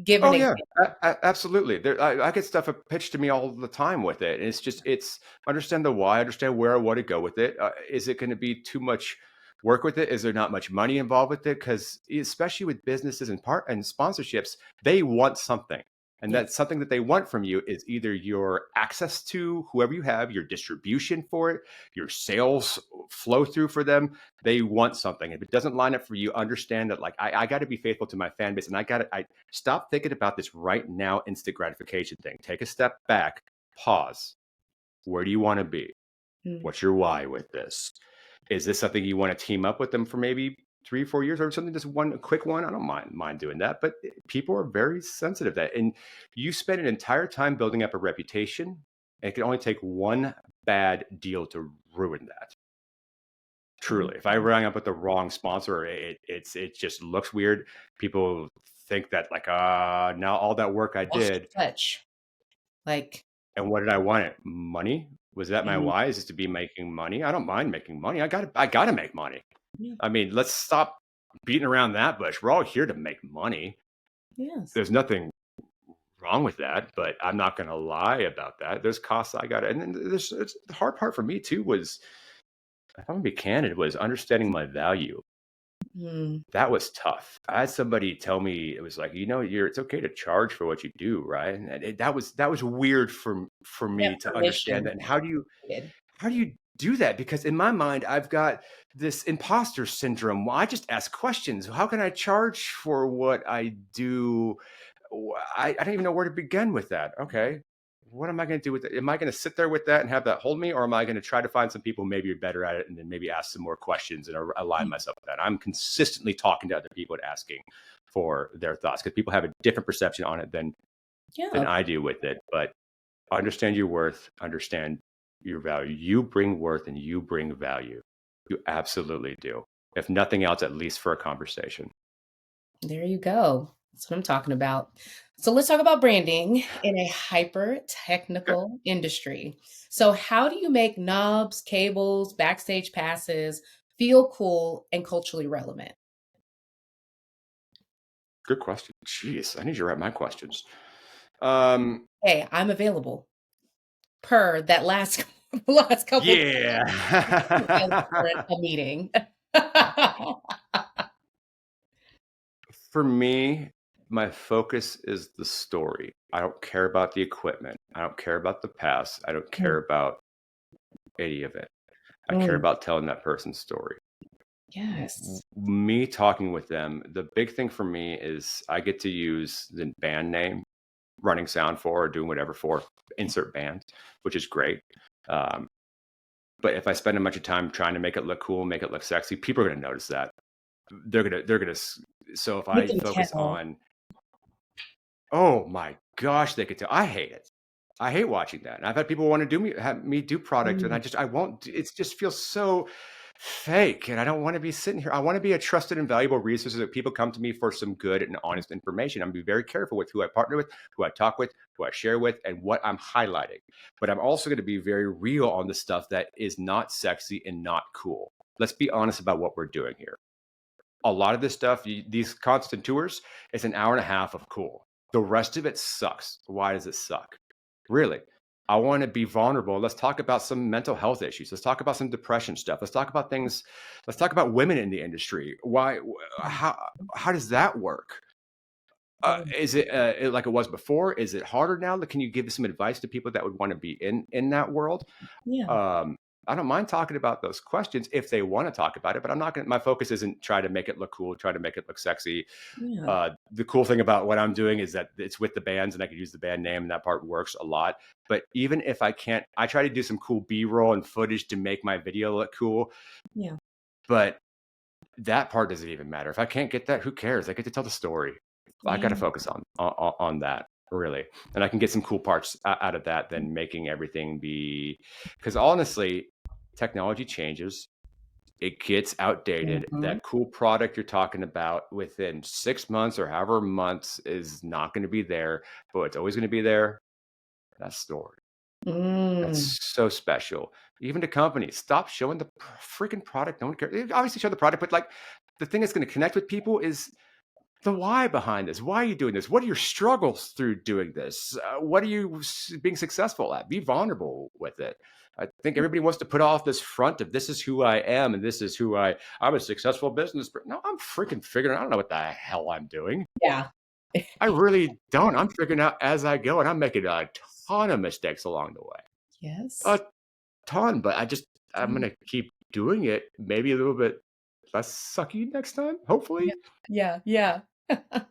give an Oh yeah, example. absolutely. I get stuff pitched to me all the time with it, and it's understand the why, understand where I want to go with it. Is it going to be too much work with it? Is there not much money involved with it? Because especially with businesses and part and sponsorships, they want something, and Yes. that something that they want from you is either your access to whoever you have, your distribution for it, your sales flow through for them. They want something. If it doesn't line up for you, understand that like I got to be faithful to my fan base, and I stop thinking about this right now, instant gratification thing. Take a step back, pause. Where do you want to be? Mm, What's your why with this? Is this something you want to team up with them for maybe 3 4 years or something? Just one quick one. I don't mind doing that, but people are very sensitive to that, and you spend an entire time building up a reputation, and it can only take one bad deal to ruin that. Truly, if I mhm. rang up with the wrong sponsor, it just looks weird. People think that like, now all that work I Lost did, your touch. Like, and what did I want it? Money? Was that my mm, why? Is just to be making money? I don't mind making money. I gotta make money. yeah, I mean, let's stop beating around that bush. We're all here to make money. yes. There's nothing wrong with that, but I'm not gonna lie about that. There's costs I got, and then the hard part for me too was, if I'm gonna be candid, was understanding my value. Mm, That was tough. I had somebody tell me, it was like, it's okay to charge for what you do, right? And that was weird for that me to understand permission that. And needed. how do you do that? Because in my mind, I've got this imposter syndrome. Well, I just ask questions. How can I charge for what I do? I don't even know where to begin with that. Okay. what am I going to do with it? Am I going to sit there with that and have that hold me? Or am I going to try to find some people maybe are better at it and then maybe ask some more questions and align myself with that? I'm consistently talking to other people and asking for their thoughts because people have a different perception on it than I do with it. But understand your worth, understand your value. You bring worth and you bring value. You absolutely do. If nothing else, at least for a conversation. There you go. That's what I'm talking about. So let's talk about branding in a hyper technical industry. So how do you make knobs, cables, backstage passes feel cool and culturally relevant? Good question. Jeez, I need you to write my questions. Um, Hey, I'm available per that last last couple yeah. for a meeting. For me, my focus is the story. I don't care about the equipment. I don't care about the past. I don't care about any of it. I care Mm, about telling that person's story. yes. Me talking with them, the big thing for me is I get to use the band name, running sound for, or doing whatever for, insert band, which is great. Um, but if I spend a bunch of time trying to make it look cool, make it look sexy, people are going to notice that. They're gonna. So if You I can focus tell. on, oh my gosh, they could tell. I hate it. I hate watching that. And I've had people want to have me do product, and Mm, I won't. It just feels so fake, and I don't want to be sitting here. I want to be a trusted and valuable resource that people come to me for some good and honest information. I'm gonna be very careful with who I partner with, who I talk with, who I share with, and what I'm highlighting. But I'm also going to be very real on the stuff that is not sexy and not cool. Let's be honest about what we're doing here. A lot of this stuff, these constant tours, it's an hour and a half of cool. The rest of it sucks. Why does it suck? Really? I want to be vulnerable. Let's talk about some mental health issues. Let's talk about some depression stuff. Let's talk about things. Let's talk about women in the industry. Why? How does that work? Is it like it was before? Is it harder now? Can you give some advice to people that would want to be in that world? yeah. Um, I don't mind talking about those questions if they want to talk about it, but I'm not going to, my focus isn't try to make it look cool, try to make it look sexy. Yeah. The cool thing about what I'm doing is that it's with the bands and I can use the band name and that part works a lot. But even if I can't, I try to do some cool B-roll and footage to make my video look cool. Yeah. But that part doesn't even matter. If I can't get that, who cares? I get to tell the story. I got to Yeah. focus on that really, and I can get some cool parts out of that than making everything be. Because honestly, technology changes. It gets outdated. Mhm. That cool product you're talking about within 6 months or however months is not going to be there, but it's always going to be there. That story. Mm, That's so special. Even to companies, stop showing the freaking product. No one cares. Obviously, show the product, but like the thing that's going to connect with people is the why behind this. Why are you doing this? What are your struggles through doing this? What are you being successful at? Be vulnerable with it. I think everybody wants to put off this front of this is who I am and this is who I'm a successful business. No, I'm freaking figuring. I don't know what the hell I'm doing. yeah. I really don't. I'm figuring out as I go, and I'm making a ton of mistakes along the way. A Yes. ton, but I'm Yeah. gonna keep doing it. Maybe a little bit less sucky next time, hopefully. Yeah. Yeah. Yeah.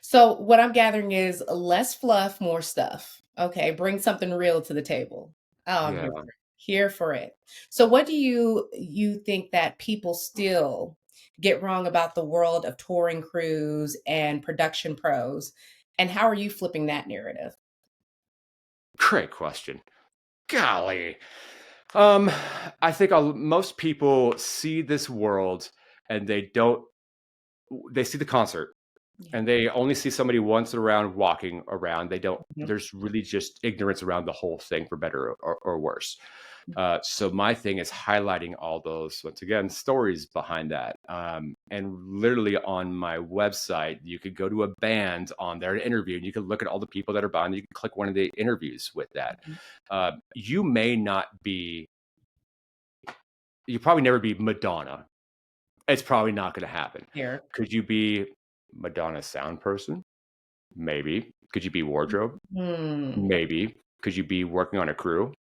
So what I'm gathering is less fluff, more stuff. Okay, bring something real to the table. Oh, I'm Yeah. here for it. So what do you think that people still get wrong about the world of touring crews and production pros? And how are you flipping that narrative? Great question. Golly. Um, I think most people see this world and they see the concert Yeah. and they only see somebody once around walking around. They don't, Mhm. there's really just ignorance around the whole thing for better or worse. So my thing is highlighting all those, once again, stories behind that. And literally on my website, you could go to a band on their interview and you can look at all the people that are behind. You can click one of the interviews with that. You may not be, you probably never be Madonna. It's probably not going to happen. Here. Could you be Madonna's sound person? Maybe. Could you be wardrobe? Hmm. Maybe. Could you be working on a crew?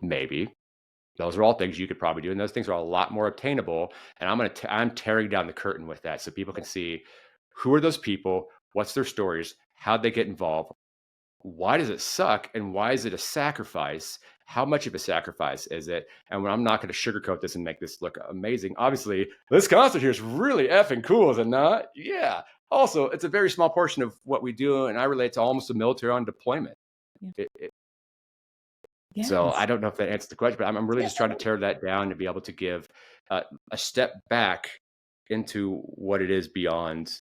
Maybe. Those are all things you could probably do, and those things are a lot more obtainable. And I'm tearing down the curtain with that, so people can see who are those people, what's their stories, how'd they get involved, why does it suck? And why is it a sacrifice? How much of a sacrifice is it? And when I'm not going to sugarcoat this and make this look amazing, obviously, this concert here is really effing cool, is it not? Yeah. Also, it's a very small portion of what we do. And I relate to almost a military on deployment. Yeah. So Yes. I don't know if that answers the question, but I'm really Yeah. just trying to tear that down to be able to give a step back into what it is beyond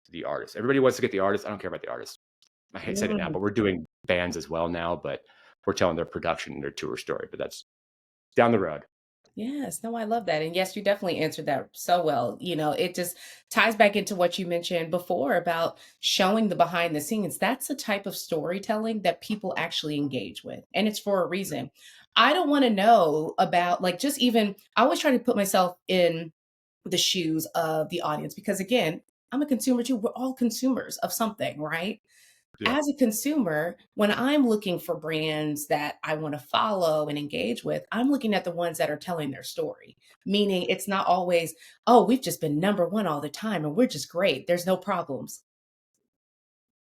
the artist. Everybody wants to get the artist. I don't care about the artist. I hate saying it now, Mm. but we're doing bands as well now, but we're telling their production and their tour story, but that's down the road. Yes, no, I love that. And yes, you definitely answered that so well. It just ties back into what you mentioned before about showing the behind the scenes. That's the type of storytelling that people actually engage with. And it's for a reason. I don't want to know about, like, just even, I always try to put myself in the shoes of the audience because, again, I'm a consumer too. We're all consumers of something, right? Yeah. As a consumer, when I'm looking for brands that I want to follow and engage with, I'm looking at the ones that are telling their story. Meaning it's not always, oh, we've just been number one all the time and we're just great. There's no problems.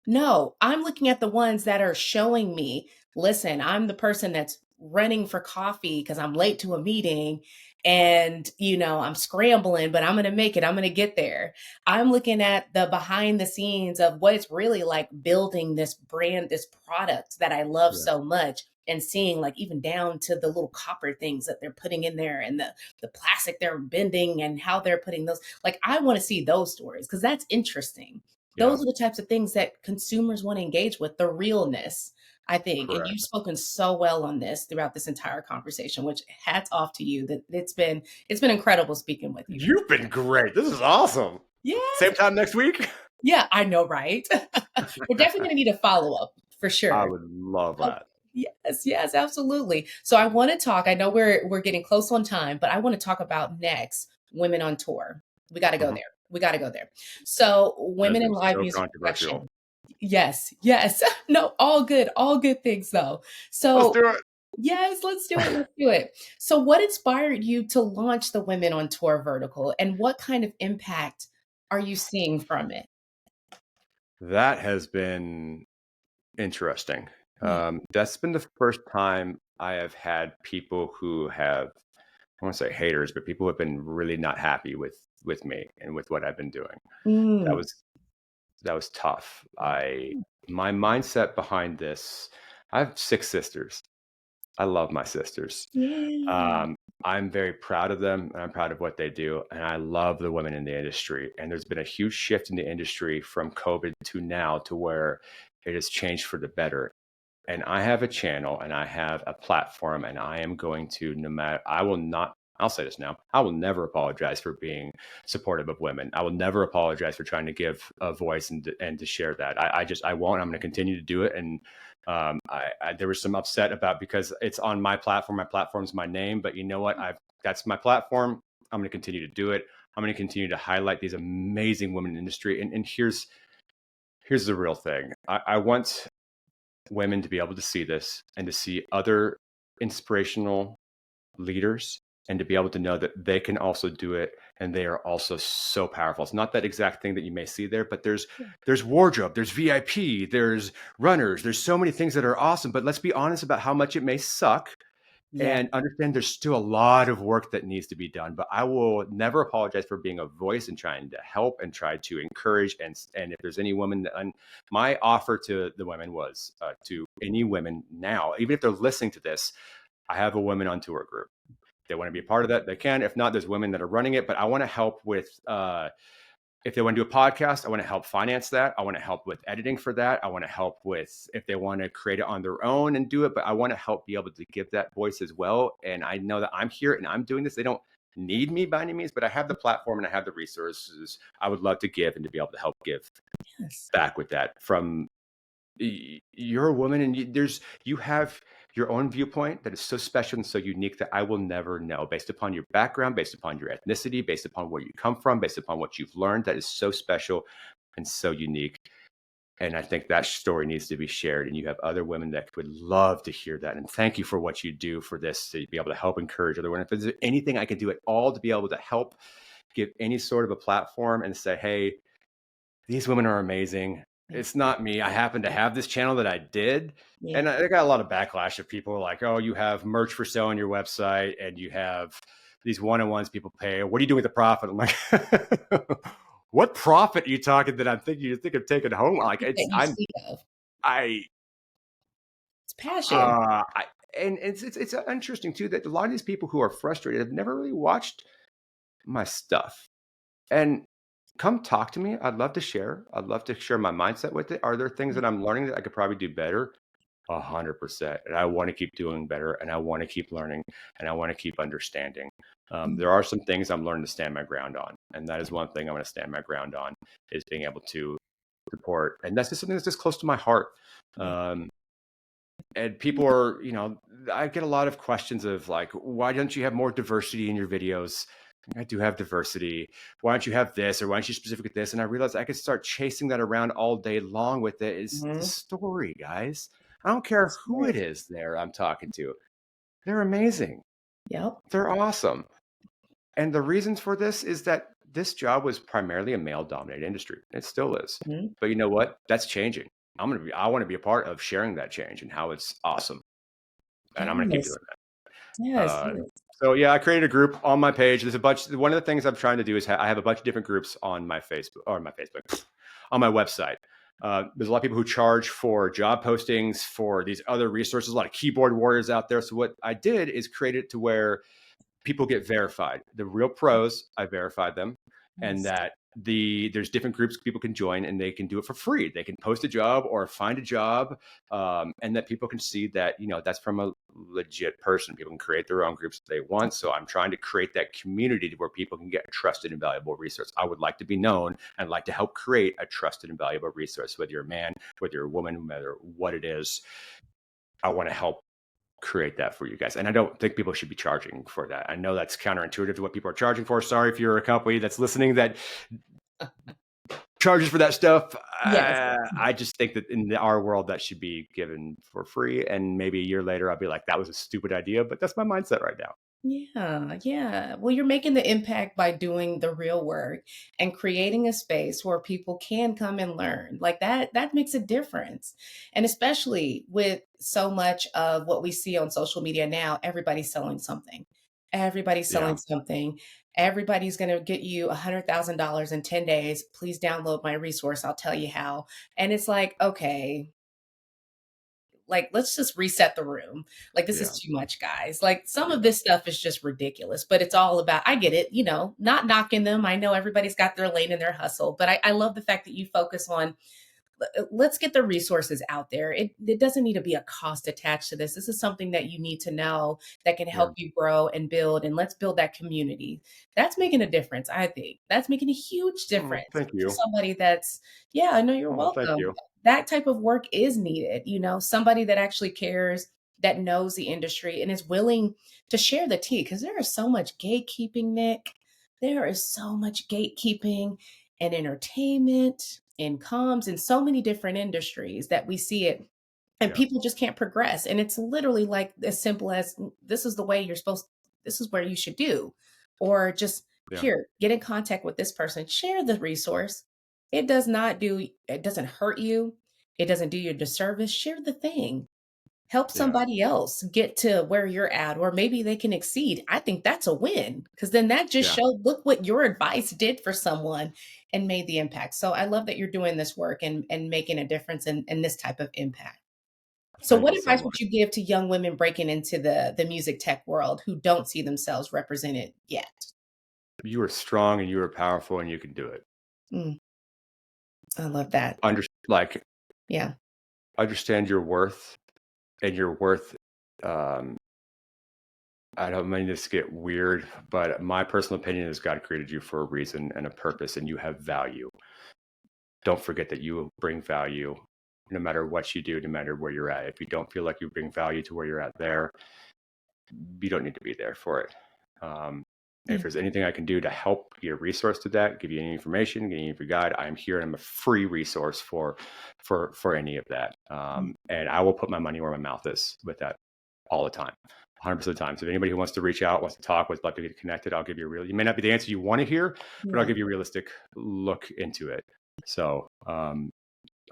No, I'm looking at the ones that are showing me, listen, I'm the person that's running for coffee because I'm late to a meeting and, I'm scrambling, but I'm going to make it. I'm going to get there. I'm looking at the behind the scenes of what it's really like building this brand, this product that I love Yeah. so much and seeing like even down to the little copper things that they're putting in there and the plastic they're bending and how they're putting those. Like I want to see those stories because that's interesting. Yeah. Those are the types of things that consumers want to engage with, the realness, I think. And you've Correct. spoken so well on this throughout this entire conversation, which hats off to you that it's been incredible speaking with you. You've been great. This is awesome. Yes. Same time next week. Yeah, I know, right? We're definitely going to need a follow-up for I sure. would love Oh, that. yes, yes, absolutely. So I want to talk, I know we're getting close on time, but I want to talk about next women on tour. We got to go Mhm. there. We got to go there. So This women in is live so music controversial. production. Yes, yes. No, all good things though. Let's So, do it. yes, let's do it. Let's do it. So, what inspired you to launch the Women on Tour vertical and what kind of impact are you seeing from it? That has been interesting. Yeah. That's been the first time I have had people who have, I want to say haters, but people who have been really not happy with me and with what I've been doing. That Mm. was that was tough. My mindset behind this, I have 6 sisters. I love my sisters. Yeah. Um, I'm very proud of them and I'm proud of what they do. And I love the women in the industry. And there's been a huge shift in the industry from COVID to now to where it has changed for the better. And I have a channel and I have a platform and I am going to, no matter, I will not, I'll say this now, I will never apologize for being supportive of women. I will never apologize for trying to give a voice and to share that. I won't. I'm going to continue to do it. And there was some upset about because it's on my platform. My platform's my name, but you know what? That's my platform. I'm going to continue to do it. I'm going to continue to highlight these amazing women in the industry. And here's the real thing. I want women to be able to see this and to see other inspirational leaders and to be able to know that they can also do it and they are also so powerful. It's not that exact thing that you may see there, but there's wardrobe, there's VIP, there's runners, there's so many things that are awesome, but let's be honest about how much it may suck Yeah. and understand there's still a lot of work that needs to be done. But I will never apologize for being a voice and trying to help and try to encourage. And if there's any women, and my offer to the women was to any women now, even if they're listening to this, I have a women on tour group. If they want to be a part of that, they can. If not, there's women that are running it. But I want to help with if they want to do a podcast, I want to help finance that. I want to help with editing for that. I want to help with if they want to create it on their own and do it. But I want to help be able to give that voice as well. And I know that I'm here and I'm doing this. They don't need me by any means, but I have the platform and I have the resources I would love to give and to be able to help give Yes. back with that from you're a woman and you have your own viewpoint that is so special and so unique that I will never know based upon your background, based upon your ethnicity, based upon where you come from, based upon what you've learned. That is so special and so unique. And I think that story needs to be shared. And you have other women that would love to hear that. And thank you for what you do for this to be able to help encourage other women. If there's anything I can do at all to be able to help give any sort of a platform and say, hey, these women are amazing. It's not me. I happen to have this channel that I did. Yeah. And I got a lot of backlash of people like, oh, you have merch for sale on your website and you have these one-on-ones people pay. What are you doing with the profit? I'm like, what profit are you talking that you think of taking home? Like That you speak of. I, It's passion. and it's interesting too, that a lot of these people who are frustrated have never really watched my stuff. And come talk to me. I'd love to share. I'd love to share my mindset with it. Are there things that I'm learning that I could probably do better? 100%. And I want to keep doing better, and I want to keep learning, and I want to keep understanding. There are some things I'm learning to stand my ground on. And that is one thing I'm going to stand my ground on, is being able to support. And that's just something that's just close to my heart. And people are, I get a lot of questions of like, why don't you have more diversity in your videos? I do have diversity. Why don't you have this? Or why don't you specific this? And I realized I could start chasing that around all day long with it. Is the story, guys. I don't care who it is there I'm talking to. They're amazing. Yep. They're awesome. And the reasons for this is that this job was primarily a male-dominated industry. It still is. But you know what? That's changing. I want to be a part of sharing that change and how it's awesome. And I'm going to keep doing that. Yes. So yeah, I created a group on my page. There's a bunch. One of the things I'm trying to do is I have a bunch of different groups on my on my website. There's a lot of people who charge for job postings, for these other resources, a lot of keyboard warriors out there. So what I did is create it to where people get verified. The real pros, I verified them, and that there's different groups people can join, and they can do it for free. They can post a job or find a job, and that people can see that, that's from a legit person. People can create their own groups if they want. So I'm trying to create that community where people can get a trusted and valuable resource. I would like to be known and like to help create a trusted and valuable resource, whether you're a man, whether you're a woman, no matter what it is. I want to help create that for you guys. And I don't think people should be charging for that. I know that's counterintuitive to what people are charging for. Sorry if you're a company that's listening that charges for that stuff. Yes. I just think that in our world that should be given for free. And maybe a year later, I'll be like, that was a stupid idea, but that's my mindset right now. Yeah. Well, you're making the impact by doing the real work and creating a space where people can come and learn. Like that makes a difference. And especially with so much of what we see on social media now, everybody's selling something. Everybody's selling something. Everybody's going to get you $100,000 in 10 days. Please download my resource. I'll tell you how. And it's like, okay, like, let's just reset the room. Like, this is too much, guys. Like, some of this stuff is just ridiculous, but it's all about, I get it, not knocking them. I know everybody's got their lane and their hustle, but I love the fact that you focus on, let's get the resources out there. It doesn't need to be a cost attached to this. This is something that you need to know that can help you grow and build. And let's build that community. That's making a difference, I think. That's making a huge difference. Thank you. For somebody that's, I know you're welcome. Thank you. That type of work is needed, somebody that actually cares, that knows the industry and is willing to share the tea. Because there is so much gatekeeping, Nick. There is so much gatekeeping and entertainment and comms in so many different industries that we see it. And people just can't progress. And it's literally like as simple as, this is the way this is where you should do. Or just here, get in contact with this person, share the resource. It doesn't hurt you. It doesn't do you a disservice. Share the thing. Help somebody else get to where you're at, or maybe they can exceed. I think that's a win, because then that just showed, look what your advice did for someone and made the impact. So I love that you're doing this work and making a difference in this type of impact. So what advice would you give to young women breaking into the music tech world who don't see themselves represented yet? You are strong and you are powerful and you can do it. I love that. Understand your worth, and your worth. I don't mean this to get weird, but my personal opinion is God created you for a reason and a purpose, and you have value. Don't forget that you bring value no matter what you do, no matter where you're at. If you don't feel like you bring value to where you're at there, you don't need to be there for it. If there's anything I can do to help be a resource to that, give you any information, give you any guide, I'm here and I'm a free resource for any of that. And I will put my money where my mouth is with that all the time, 100% of the time. So if anybody who wants to reach out, wants to talk, would like to get connected, I'll give you you may not be the answer you want to hear, but I'll give you a realistic look into it. So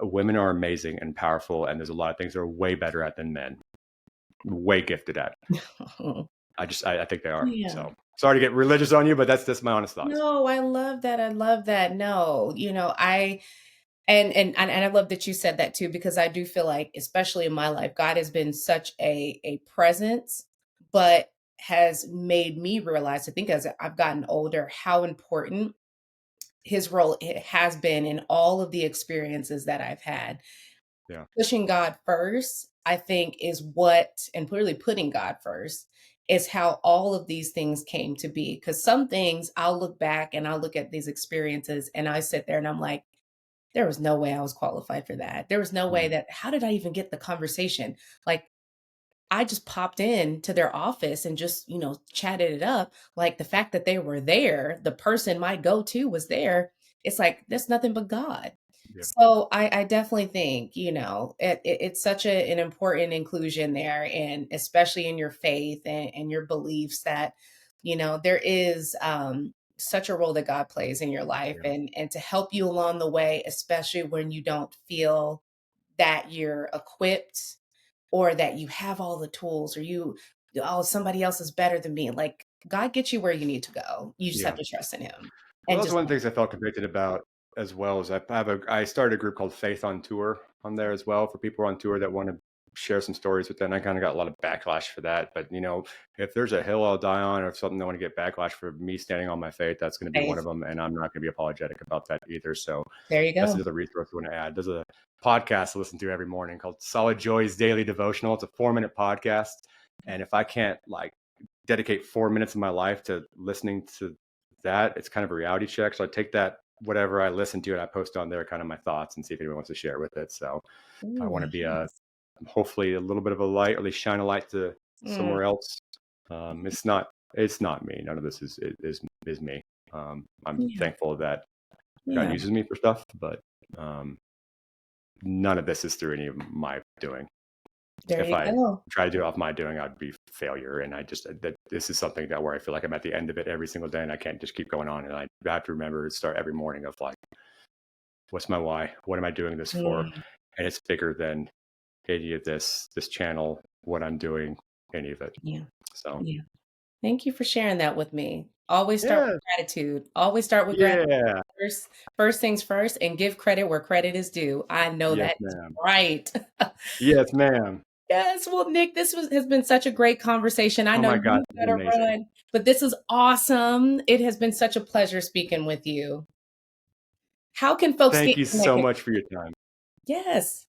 women are amazing and powerful, and there's a lot of things they're way better at than men, way gifted at. I think they are. Yeah. So sorry to get religious on you, but that's my honest thoughts. No, I love that. I love that. No, and I love that you said that too, because I do feel like, especially in my life, God has been such a presence, but has made me realize, I think as I've gotten older, how important his role it has been in all of the experiences that I've had. Yeah. Pushing God first, I think, is and really putting God first is how all of these things came to be. Because some things I'll look back and I'll look at these experiences and I sit there and I'm like, there was no way I was qualified for that. There was no way how did I even get the conversation? Like, I just popped in to their office and just, chatted it up. Like the fact that they were there, the person my go-to was there. It's like, that's nothing but God. Yeah. So I definitely think, it's such an important inclusion there. And especially in your faith and your beliefs that, there is such a role that God plays in your life and to help you along the way, especially when you don't feel that you're equipped or that you have all the tools or somebody else is better than me. Like God gets you where you need to go. You just have to trust in him. Well, And that's just one of the things I felt convicted about as well. Is I started a group called Faith on Tour on there as well for people on tour that want to share some stories with them. I kind of got a lot of backlash for that, but if there's a hill I'll die on or something I want to get backlash for me standing on my faith, that's going to be one of them, and I'm not going to be apologetic about that either. So there you go. That's another resource we want to add. There's a podcast I listen to every morning called Solid Joy's Daily Devotional. It's a 4-minute podcast, and if I can't dedicate 4 minutes of my life to listening to that, it's kind of a reality check. So I take that, whatever I listen to, and I post on there kind of my thoughts and see if anyone wants to share with it. So I want to be hopefully a little bit of a light, or at least shine a light to somewhere else. It's not me. None of this is me. I'm thankful that God uses me for stuff, but none of this is through any of my doing. If I try to do it off my doing, I'd be failure. And this is something where I feel like I'm at the end of it every single day, and I can't just keep going on. And I have to remember to start every morning of what's my why? What am I doing this for? And it's bigger than any of this channel, what I'm doing, any of it. Yeah. So thank you for sharing that with me. Always start with gratitude. Always start with gratitude. First things first, and give credit where credit is due. I know that is right. Yes, ma'am. Yes. Well, Nick, this has been such a great conversation. I know you better run, but this is awesome. It has been such a pleasure speaking with you. How can folks Thank you so much for your time. Yes.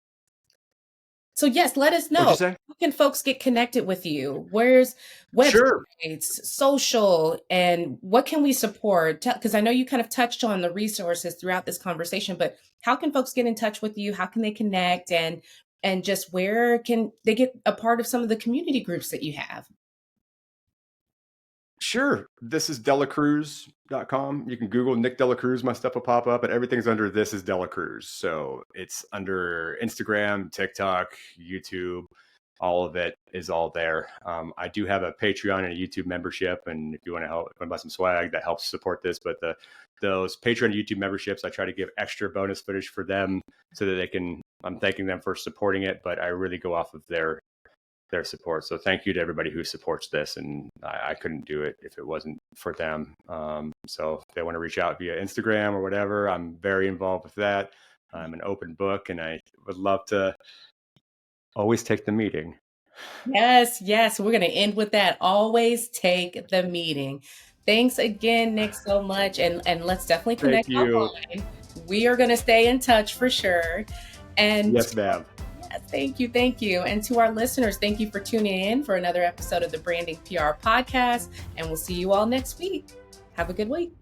So yes, let us know. How can folks get connected with you? Where's websites, social, and what can we support? Because I know you kind of touched on the resources throughout this conversation, but how can folks get in touch with you? How can they connect? And just where can they get a part of some of the community groups that you have? Sure. This is DeLaCruz.com. You can Google Nick DeLaCruz. My stuff will pop up, and everything's under This Is DeLaCruz. So it's under Instagram, TikTok, YouTube. All of it is all there. I do have a Patreon and a YouTube membership, and if you want to help buy some swag, that helps support this. But those Patreon and YouTube memberships, I try to give extra bonus footage for them so that they can. I'm thanking them for supporting it, but I really go off of their support. So thank you to everybody who supports this, and I couldn't do it if it wasn't for them. So if they want to reach out via Instagram or whatever, I'm very involved with that. I'm an open book, and I would love to always take the meeting. Yes. We're going to end with that. Always take the meeting. Thanks again, Nick, so much. And let's definitely connect online. We are going to stay in touch for sure. And yes, ma'am. Thank you. And to our listeners, thank you for tuning in for another episode of the Brandinc PR Podcast. And we'll see you all next week. Have a good week.